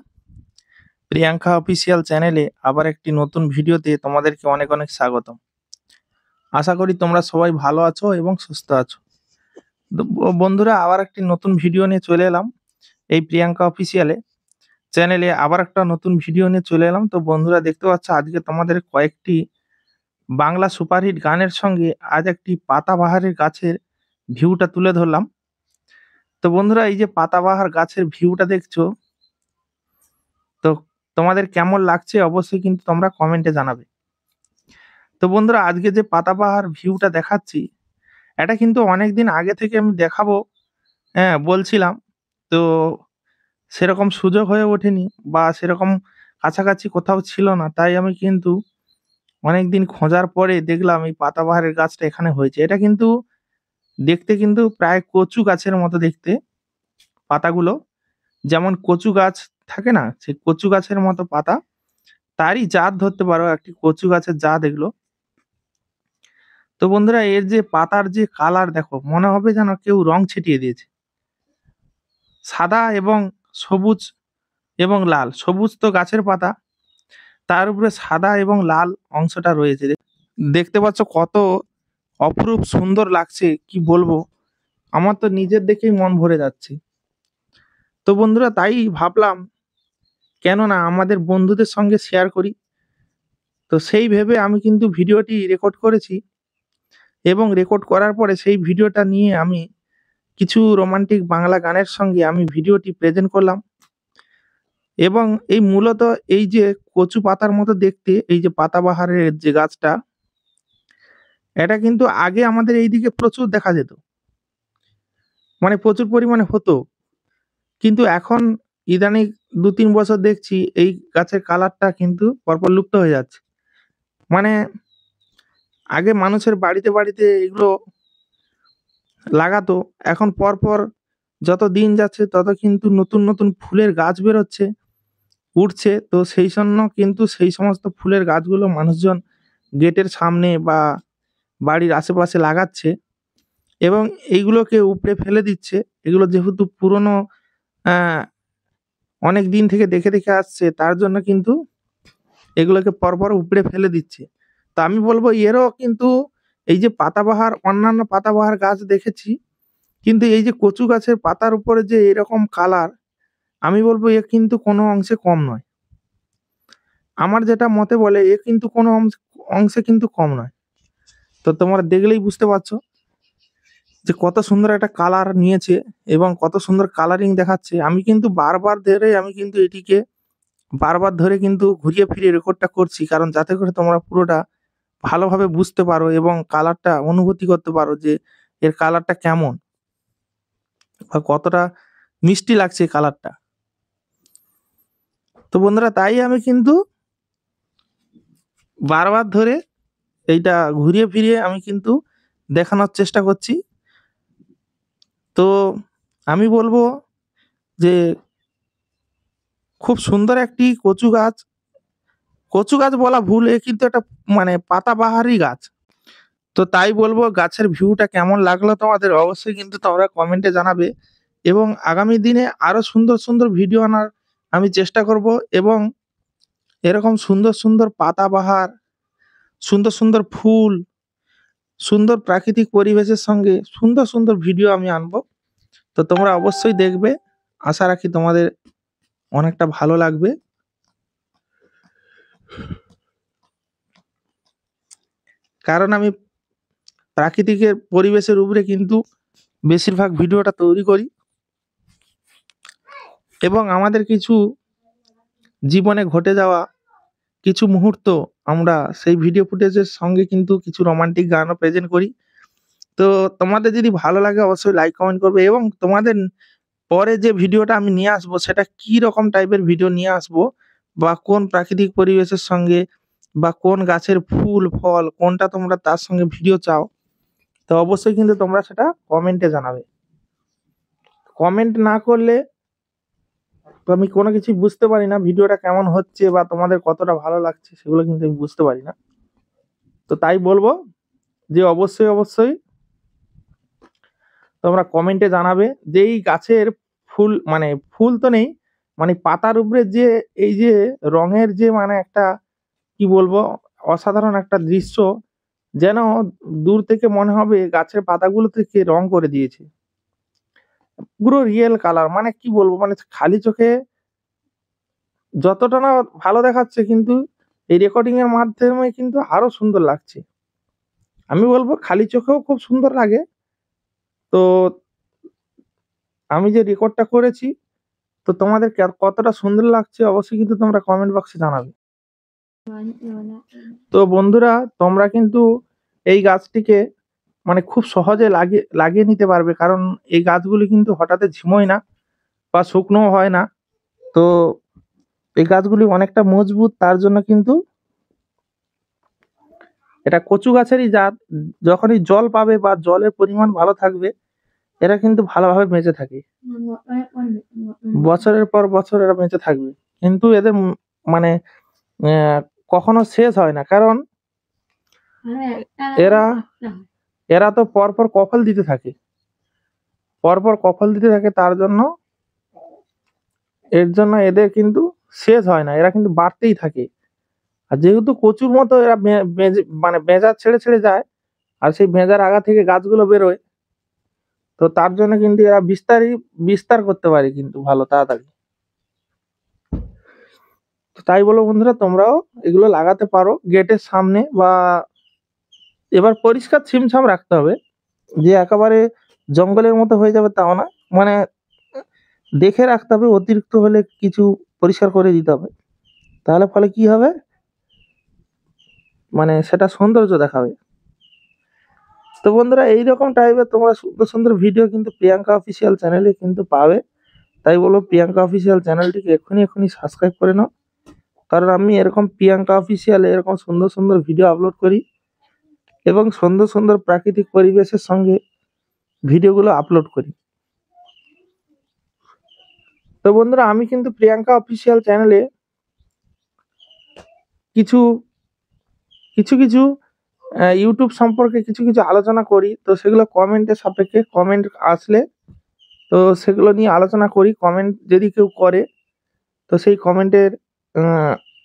প্রিয়াঙ্কা অফিসিয়াল চ্যানেলে আবার একটি নতুন ভিডিওতে তোমাদেরকে অনেক অনেক স্বাগতম। আশা করি তোমরা সবাই ভালো আছো এবং সুস্থ আছো। বন্ধুরা, আবার একটি নতুন ভিডিও নিয়ে চলে এলাম এই প্রিয়াঙ্কা অফিসিয়ালে চ্যানেলে, আবার একটা নতুন ভিডিও নিয়ে চলে এলাম। তো বন্ধুরা, দেখতে পাচ্ছ আজকে তোমাদের কয়েকটি বাংলা সুপারহিট গানের সঙ্গে আজ একটি পাতাবাহারের গাছের ভিউটা তুলে ধরলাম। তো বন্ধুরা, এই যে পাতাবাহার গাছের ভিউটা দেখছো, তো তোমাদের কেমন লাগছে অবশ্যই কিন্তু তোমরা কমেন্টে জানাবে। তো বন্ধুরা, আজকে যে পাতাবাহার ভিউটা দেখাচ্ছি এটা কিন্তু অনেকদিন আগে থেকে আমি দেখাবো বলছিলাম, তো সেরকম সুযোগ হয়ে ওঠেনি বা সেরকম কাছাকাছি কোথাও ছিল না, তাই আমি কিন্তু অনেকদিন খোঁজার পরে দেখলাম এই পাতাবাহারের গাছটা এখানে হয়েছে। এটা কিন্তু দেখতে কিন্তু প্রায় কচু গাছের মতো দেখতে, পাতাগুলো যেমন কচু গাছ থাকে না, সেই কচু গাছের মতো পাতা, তারই জাত ধরতে পারো, একটি কচু গাছের জাত এগুলো। তো বন্ধুরা, এর যে পাতার যে কালার দেখো, মনে হবে যেন কেউ রং ছিটিয়ে দিয়েছে। সাদা এবং সবুজ এবং লাল, সবুজ তো গাছের পাতা, তার উপরে সাদা এবং লাল অংশটা রয়েছে। দেখতে পাচ্ছ কত অপরূপ সুন্দর লাগছে, কি বলবো, আমার তো নিজের দেখেই মন ভরে যাচ্ছে। তো বন্ধুরা, তাই ভাবলাম কেন না আমাদের বন্ধুদের সঙ্গে শেয়ার করি। তো সেই ভেবে আমি কিন্তু ভিডিওটি রেকর্ড করেছি এবং রেকর্ড করার পরে সেই ভিডিওটা নিয়ে আমি কিছু রোমান্টিক বাংলা গানের সঙ্গে আমি ভিডিওটি প্রেজেন্ট করলাম। এবং এই মূলত এই যে কচু পাতার মতো দেখতে এই যে পাতাবাহারের যে গাছটা, এটা কিন্তু আগে আমাদের এইদিকে প্রচুর দেখা যেত, মানে প্রচুর পরিমাণে হতো, কিন্তু এখন ইদানিং 2-3 বছর দেখছি এই গাছের কালারটা কিন্তু পরপর লুপ্ত হয়ে যাচ্ছে। মানে আগে মানুষের বাড়িতে বাড়িতে এগুলো লাগাতো, এখন পরপর যত দিন যাচ্ছে তত কিন্তু নতুন নতুন ফুলের গাছ বেরোচ্ছে, উঠছে। তো সেই জন্য কিন্তু সেই সমস্ত ফুলের গাছগুলো মানুষজন গেটের সামনে বা বাড়ির আশেপাশে লাগাচ্ছে এবং এইগুলোকে উপড়ে ফেলে দিচ্ছে। এগুলো যেহেতু পুরনো অনেক দিন থেকে দেখে দেখে আসছে, তার জন্য কিন্তু এগুলোকে পরপর উপড়ে ফেলে দিচ্ছে। তো আমি বলবো এরও কিন্তু এই যে পাতাবাহার, অন্যান্য পাতাবাহার গাছ দেখেছি, কিন্তু এই যে কচু গাছের পাতার উপরে যে এরকম কালার, আমি বলবো এ কিন্তু কোনো অংশে কম নয়। আমার যেটা মতে বলে এ কিন্তু কোনো অংশে কিন্তু কম নয়। তো তোমরা দেখলেই বুঝতে পারছো যে কত সুন্দর একটা কালার নিয়েছে এবং কত সুন্দর কালারিং দেখাচ্ছে। আমি কিন্তু বারবার এটিকে বারবার ধরে কিন্তু ঘুরিয়ে ফিরিয়ে রেকর্ডটা করছি, কারণ যাতে করে তোমরা পুরোটা ভালোভাবে বুঝতে পারো এবং কালারটা অনুভূতি করতে পারো যে এর কালারটা কেমন বা কতটা মিষ্টি লাগছে কালারটা। তো বন্ধুরা, তাই আমি কিন্তু বারবার ধরে এইটা ঘুরিয়ে ফিরিয়ে আমি কিন্তু দেখানোর চেষ্টা করছি। তো আমি বলবো যে খুব সুন্দর একটি কচু গাছ বলা ভুল, এ কিন্তু একটা মানে পাতাবাহারি গাছ। তো তাই বলবো, গাছের ভিউটা কেমন লাগলো তোমাদের অবশ্যই কিন্তু তোমরা কমেন্টে জানাবে, এবং আগামী দিনে আরো সুন্দর সুন্দর ভিডিও আনার আমি চেষ্টা করব, এবং এরকম সুন্দর সুন্দর পাতাবাহার, সুন্দর সুন্দর ফুল, সুন্দর প্রাকৃতিক পরিবেশের সঙ্গে সুন্দর সুন্দর ভিডিও আমি আনবো। তো তোমরা অবশ্যই দেখবে, আশা রাখি তোমাদের অনেকটা ভালো লাগবে। কারণ আমি প্রাকৃতিকের পরিবেশের উপরে কিন্তু বেশিরভাগ ভিডিওটা তৈরি করি, এবং আমাদের কিছু জীবনে ঘটে যাওয়া কিছু মুহূর্ত আমরা সেই ভিডিও ফুটেজের সঙ্গে কিন্তু কিছু রোমান্টিক গানও প্রেজেন্ট করি। তো তোমাদের যদি ভালো লাগে অবশ্যই লাইক কমেন্ট করবে, এবং তোমাদের পরে যে ভিডিওটা আমি নিয়ে আসবো সেটা কি রকম টাইপের ভিডিও নিয়ে আসবো, বা কোন প্রাকৃতিক পরিবেশের সঙ্গে বা কোন গাছের ফুল ফল কোনটা তোমরা তার সঙ্গে ভিডিও চাও, তো অবশ্যই কিন্তু তোমরা সেটা কমেন্টে জানাবে। কমেন্ট না করলে তো আমি কোনো কিছু বুঝতে পারি না, ভিডিওটা কেমন হচ্ছে বা তোমাদের কতটা ভালো লাগছে সেগুলো কিন্তু আমি বুঝতে পারি না। তো তাই বলবো যে অবশ্যই অবশ্যই তোমরা কমেন্টে জানাবে যে এই গাছের ফুল, মানে ফুল তো নেই, মানে পাতার উপরে যে এই যে রঙের যে মানে একটা কি বলবো অসাধারণ একটা দৃশ্য, যেন দূর থেকে মনে হবে গাছের পাতাগুলো থেকে রং করে দিয়েছে, পুরো রিয়েল কালার। মানে কি বলবো, মানে খালি চোখে যতটা না ভালো দেখাচ্ছে, কিন্তু এই রেকর্ডিং এর মাধ্যমে কিন্তু আরো সুন্দর লাগছে। আমি বলবো খালি চোখেও খুব সুন্দর লাগে। তো আমি যে রেকর্ডটা করেছি, তো তোমাদের কতটা সুন্দর লাগছে অবশ্যই কিন্তু তোমরা কমেন্ট বক্সে জানাবে। তো বন্ধুরা, তোমরা কিন্তু এই গাছটিকে মানে খুব সহজে লাগিয়ে নিতে পারবে, কারণ এই গাছগুলি কিন্তু হঠাৎ ঝিমোয় না বা শুকনো হয় না। তো এই গাছগুলি অনেকটা মজবুত, তার জন্য কিন্তু এটা কচু গাছেরই জাত। যখনই জল পাবে বা জলের পরিমাণ ভালো থাকবে, এরা কিন্তু ভালোভাবে বেঁচে থাকে, বছরের পর বছর এরা বেঁচে থাকবে। কিন্তু এদের মানে কখনো শেষ হয় না, কারণ এরা এরা তো পরপর কফল দিতে থাকে, তার জন্য এদের কিন্তু শেষ হয় না, এরা কিন্তু বাড়তেই থাকে। আর যেহেতু কচুর মতো এরা মানে বেঁজা ছেড়ে ছেড়ে যায়, আর সেই ভেঁজার আগা থেকে গাছগুলো বেরোয়, তো তার জন্য কিন্তু এরা বিস্তার করতে পারে কিন্তু ভালো তাড়াতাড়ি। তো তাই বলো বন্ধুরা, তোমরাও এগুলো লাগাতে পারো গেটের সামনে, বা এবার পরিষ্কার ছিমছাম রাখতে হবে, যে একেবারে জঙ্গলের মতো হয়ে যাবে তাও না, মানে দেখে রাখতে হবে, অতিরিক্ত হলে কিছু পরিষ্কার করে দিতে হবে, তাহলে ফলে কি হবে, মানে সেটা সৌন্দর্য দেখাবে। তো বন্ধুরা, এইরকম টাইপের তোমরা সুন্দর সুন্দর ভিডিও কিন্তু প্রিয়াঙ্কা অফিসিয়াল চ্যানেলে কিন্তু পাবে। তাই বলো, প্রিয়াঙ্কা অফিসিয়াল চ্যানেলটিকে এখনই সাবস্ক্রাইব করে নাও, কারণ আমি এরকম প্রিয়াঙ্কা অফিসিয়াল এরকম সুন্দর সুন্দর ভিডিও আপলোড করি, এবং সুন্দর সুন্দর প্রাকৃতিক পরিবেশের সঙ্গে ভিডিওগুলো আপলোড করি। তো বন্ধুরা, আমি কিন্তু প্রিয়াঙ্কা অফিসিয়াল চ্যানেলে কিছু কিছু কিছু ইউটিউব সম্পর্কে কিছু কিছু আলোচনা করি, তো সেগুলো কমেন্টের সাপেক্ষে, কমেন্ট আসলে তো সেগুলো নিয়ে আলোচনা করি। কমেন্ট যদি কেউ করে, তো সেই কমেন্টের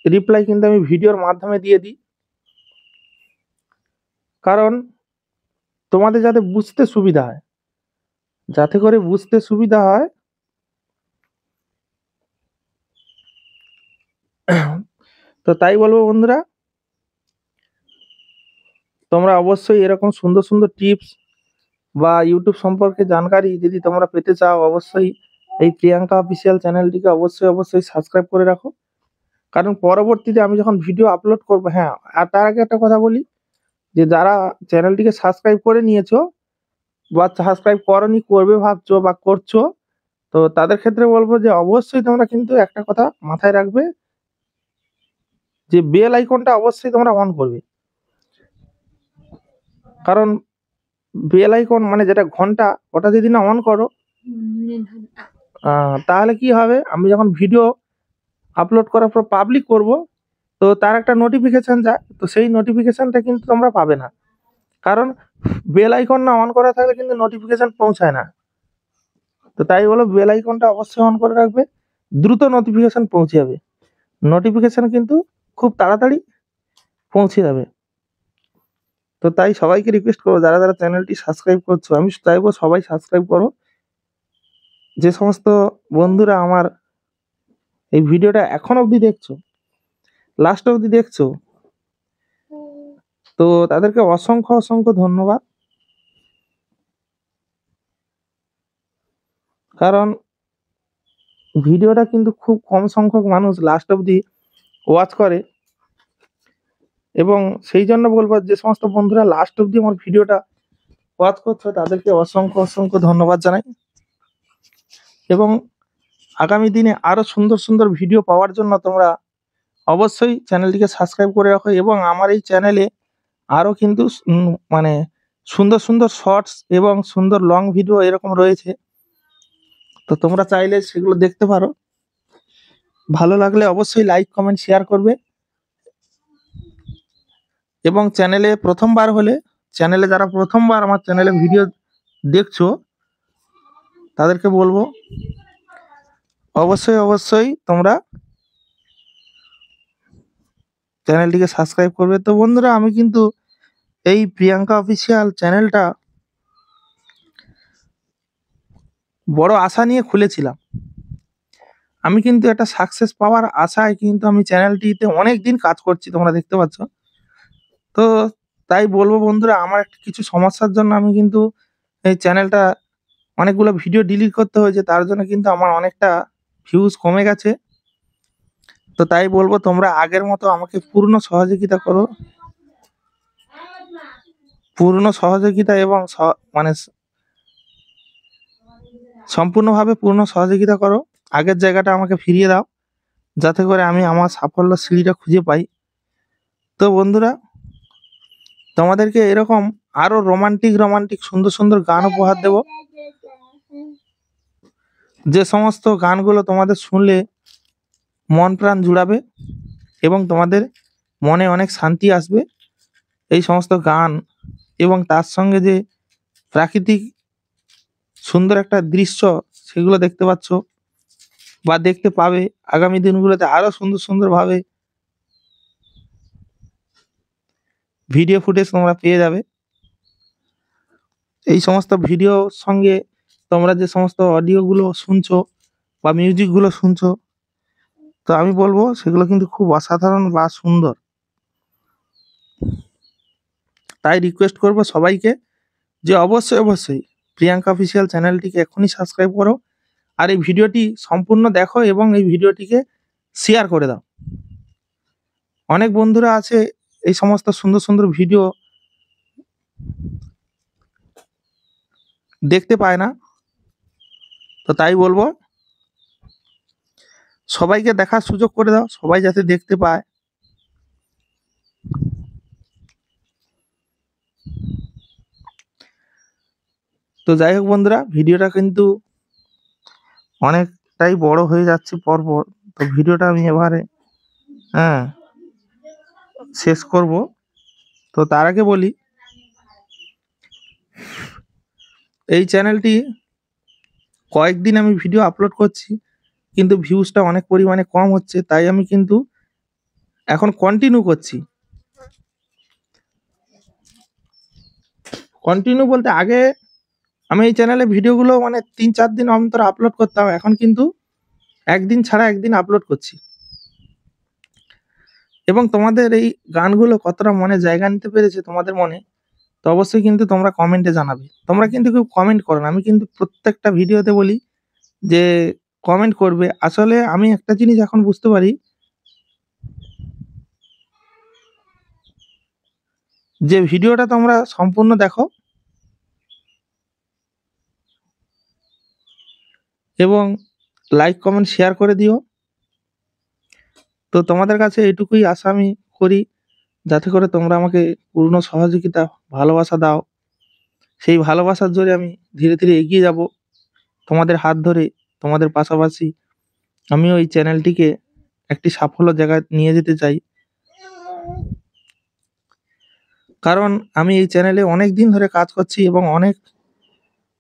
রিপ্লাই কিন্তু আমি ভিডিওর মাধ্যমে দিয়ে দিই, কারণ তোমাদের যাতে বুঝতে সুবিধা হয়, তো তাই বলবো বন্ধুরা, তোমরা অবশ্যই এরকম সুন্দর সুন্দর টিপস বা ইউটিউব সম্পর্কে জানকারি যদি তোমরা পেতে চাও, অবশ্যই এই প্রিয়াঙ্কা অফিসিয়াল চ্যানেলটিকে অবশ্যই সাবস্ক্রাইব করে রাখো, কারণ পরবর্তীতে আমি যখন ভিডিও আপলোড করবো, হ্যাঁ, আর তার আগে একটা কথা বলি, যে যারা চ্যানেলটিকে সাবস্ক্রাইব করে নিয়েছো বা সাবস্ক্রাইব করনি, করবে ভাবছো বা করছো, তো তাদের ক্ষেত্রে বলবো যে অবশ্যই তোমরা কিন্তু একটা কথা মাথায় রাখবে, যে বেল আইকনটা অবশ্যই তোমরা অন করবে। কারণ বেল আইকন মানে যেটা ঘন্টা, ওটা যদি না অন করো তাহলে কি হবে, আমি যখন ভিডিও আপলোড করার পর পাবলিক করব, তো তার একটা নোটিফিকেশন যায়, তো সেই নোটিফিকেশনটা কিন্তু তোমরা পাবে না। কারণ বেল আইকন না অন করা থাকলে কিন্তু নোটিফিকেশন পৌঁছায় না। তো তাই বলো, বেল আইকনটা অবশ্যই অন করে রাখবে, দ্রুত নোটিফিকেশন পৌঁছে যাবে। নোটিফিকেশন কিন্তু খুব তাড়াতাড়ি পৌঁছে যাবে। তো তাই সবাইকে রিকোয়েস্ট করবো, যারা যারা চ্যানেলটি সাবস্ক্রাইব করছো, আমি চাইবো সবাই সাবস্ক্রাইব করো। যে সমস্ত বন্ধুরা আমার এই ভিডিওটা এখন অবধি দেখছো, লাস্ট অবধি দেখছো, তো তাদেরকে অসংখ্য অসংখ্য ধন্যবাদ। কারণ ভিডিওটা কিন্তু খুব কম সংখ্যক মানুষ লাস্ট অবধি ওয়াচ করে, এবং সেই জন্য বলবো যে সমস্ত বন্ধুরা লাস্ট অবধি আমার ভিডিওটা ওয়াচ করছো, তাদেরকে অসংখ্য অসংখ্য ধন্যবাদ জানাই। এবং আগামী দিনে আরো সুন্দর সুন্দর ভিডিও পাওয়ার জন্য তোমরা অবশ্যই চ্যানেলটিকে সাবস্ক্রাইব করে রাখো। এবং আমার এই চ্যানেলে আরো কিন্তু মানে সুন্দর সুন্দর শর্টস এবং সুন্দর লং ভিডিও এরকম রয়েছে, তো তোমরা চাইলে সেগুলো দেখতে পারো। ভালো লাগলে অবশ্যই লাইক কমেন্ট শেয়ার করবে। এবং চ্যানেলে প্রথমবার হলে, চ্যানেলে যারা প্রথমবার আমার চ্যানেলে ভিডিও দেখছো, তাদেরকে বলবো অবশ্যই অবশ্যই তোমরা চ্যানেলটিকে সাবস্ক্রাইব করবে। তো বন্ধুরা, আমি কিন্তু এই প্রিয়াঙ্কা অফিসিয়াল চ্যানেলটা বড় আশা নিয়ে খুলেছিলাম। আমি কিন্তু একটা সাকসেস পাওয়ার আশায় কিন্তু আমি চ্যানেলটিতে অনেক দিন কাজ করছি, তোমরা দেখতে পাচ্ছ। তো তাই বলবো বন্ধুরা, আমার একটা কিছু সমস্যার জন্য আমি কিন্তু এই চ্যানেলটা অনেকগুলো ভিডিও ডিলিট করতে হয়েছে, তার জন্য কিন্তু আমার অনেকটা ভিউজ কমে গেছে। তো তাই বলবো তোমরা আগের মতো আমাকে পূর্ণ সহযোগিতা করো, পূর্ণ সহযোগিতা এবং মানে সম্পূর্ণভাবে পূর্ণ সহযোগিতা করো। আগের জায়গাটা আমাকে ফিরিয়ে দাও, যাতে করে আমি আমার সাফল্য সিঁড়িটা খুঁজে পাই। তো বন্ধুরা, তোমাদেরকে এরকম আরো রোমান্টিক রোমান্টিক সুন্দর সুন্দর গান উপহার দেব, যে সমস্ত গানগুলো তোমাদের শুনলে মন প্রাণ জুড়াবে এবং তোমাদের মনে অনেক শান্তি আসবে। এই সমস্ত গান এবং তার সঙ্গে যে প্রাকৃতিক সুন্দর একটা দৃশ্য, সেগুলো দেখতে পাচ্ছ বা দেখতে পাবে আগামী দিনগুলোতে আরো সুন্দর সুন্দরভাবে ভিডিও ফুটেজ তোমরা পেয়ে যাবে। এই সমস্ত ভিডিওর সঙ্গে তোমরা যে সমস্ত অডিওগুলো শুনছো বা মিউজিকগুলো শুনছো, তো আমি বলবো সেগুলো কিন্তু খুব অসাধারণ বা সুন্দর। তাই রিকোয়েস্ট করব সবাইকে যে অবশ্যই অবশ্যই প্রিয়াঙ্কা অফিসিয়াল চ্যানেলটিকে এখনই সাবস্ক্রাইব করো, আর এই ভিডিওটি সম্পূর্ণ দেখো এবং এই ভিডিওটিকে শেয়ার করে দাও। অনেক বন্ধুরা আছে এই সমস্ত সুন্দর সুন্দর ভিডিও দেখতে পায় না, তো তাই বলবো সবাইকে দেখার সুযোগ করে দাও, সবাই যাতে দেখতে পায়। তো যাই হোক বন্ধুরা, ভিডিওটা কিন্তু অনেকটাই বড় হয়ে যাচ্ছে পরপর, তো ভিডিওটা আমি এবারে শেষ করব। তো তার আগে বলি, এই চ্যানেলটি কয়েকদিন আমি ভিডিও আপলোড করছি, কিন্তু ভিউজটা অনেক পরিমাণে কম হচ্ছে, তাই আমি কিন্তু এখন কন্টিনিউ করছি। কন্টিনিউ বলতে আগে আমি এই চ্যানেলে ভিডিওগুলো মানে 3-4 দিন অন্তর আপলোড করতাম, এখন কিন্তু একদিন ছাড়া একদিন আপলোড করছি। এবং তোমাদের এই গানগুলো কতটা মনে জায়গা নিতে পেরেছে তোমাদের মনে, তো অবশ্যই কিন্তু তোমরা কমেন্টে জানাবে। তোমরা কিন্তু কেউ কমেন্ট করো না, আমি কিন্তু প্রত্যেকটা ভিডিওতে বলি যে কমেন্ট করবে। আসলে আমি একটা জিনিস এখন বুঝতে পারি যে ভিডিওটা তোমরা সম্পূর্ণ দেখো এবং লাইক কমেন্ট শেয়ার করে দিও। তো তোমাদের কাছে এটুকুই আশা আমি করি, যাতে করে তোমরা আমাকে পূর্ণ সহযোগিতা ভালোবাসা দাও। সেই ভালোবাসার জোরে আমি ধীরে ধীরে এগিয়ে যাব তোমাদের হাত ধরে। তোমাদের পাশাপাশি আমিও এই চ্যানেলটিকে একটি সাফল্য জায়গায় নিয়ে যেতে চাই, কারণ আমি এই চ্যানেলে অনেক দিন ধরে কাজ করছি এবং অনেক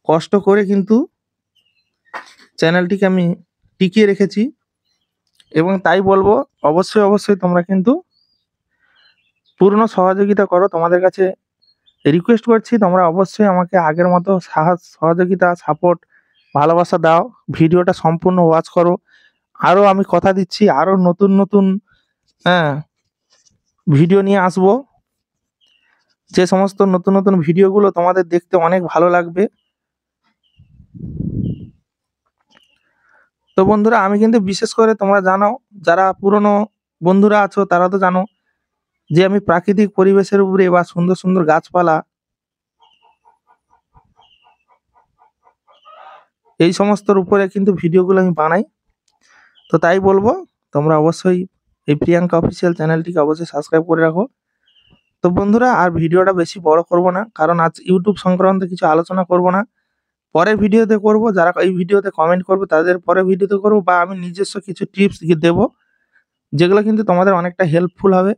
কষ্ট করে কিন্তু চ্যানেলটিকে আমি টিকিয়ে রেখেছি। এবং তাই বলবো, অবশ্যই অবশ্যই তোমরা কিন্তু পূর্ণ সহযোগিতা করো। তোমাদের কাছে রিকোয়েস্ট করছি, তোমরা অবশ্যই আমাকে আগের মতো সহযোগিতা, সাপোর্ট, ভালোবাসা দাও। ভিডিওটা সম্পূর্ণ ওয়াচ করো। আরও আমি কথা দিচ্ছি, আরও নতুন নতুন ভিডিও নিয়ে আসব। যে সমস্ত নতুন নতুন ভিডিওগুলো তোমাদের দেখতে অনেক ভালো লাগবে। তো বন্ধুরা, আমি কিন্তু বিশেষ করে তোমরা জানো, যারা পুরনো বন্ধুরা আছো তারা তো জানো যে আমি প্রাকৃতিক পরিবেশের উপরে বা সুন্দর সুন্দর গাছপালা এই সমস্তর উপরে কিন্তু ভিডিওগুলো আমি বানাই। তো তাই বলবো, তোমরা অবশ্যই এই প্রিয়াঙ্কা অফিসিয়াল চ্যানেলটিকে অবশ্যই সাবস্ক্রাইব করে রাখো। তো বন্ধুরা, আর ভিডিওটা বেশি বড় করব না, কারণ আজ ইউটিউব সংক্রান্ত কিছু আলোচনা করব না, পরের ভিডিওতে করব। যারা এই ভিডিওতে কমেন্ট করবে তাদের পরের ভিডিওতে করব, বা আমি নিজস্ব কিছু টিপস দেব, যেগুলো কিন্তু তোমাদের অনেকটা হেল্পফুল হবে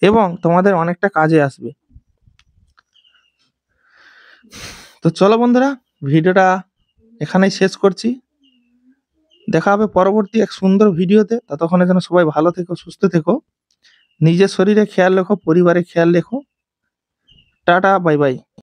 এবং তোমাদের অনেকটা কাজে আসবে। তো চলো বন্ধুরা, ভিডিওটা এখানেই শেষ করছি। দেখা হবে পরবর্তী এক সুন্দর ভিডিওতে। ততক্ষণের জন্য সবাই ভালো থেকো, সুস্থ থেকো, নিজের শরীরে খেয়াল রেখো, পরিবারের খেয়াল রেখো। Tata, bye bye.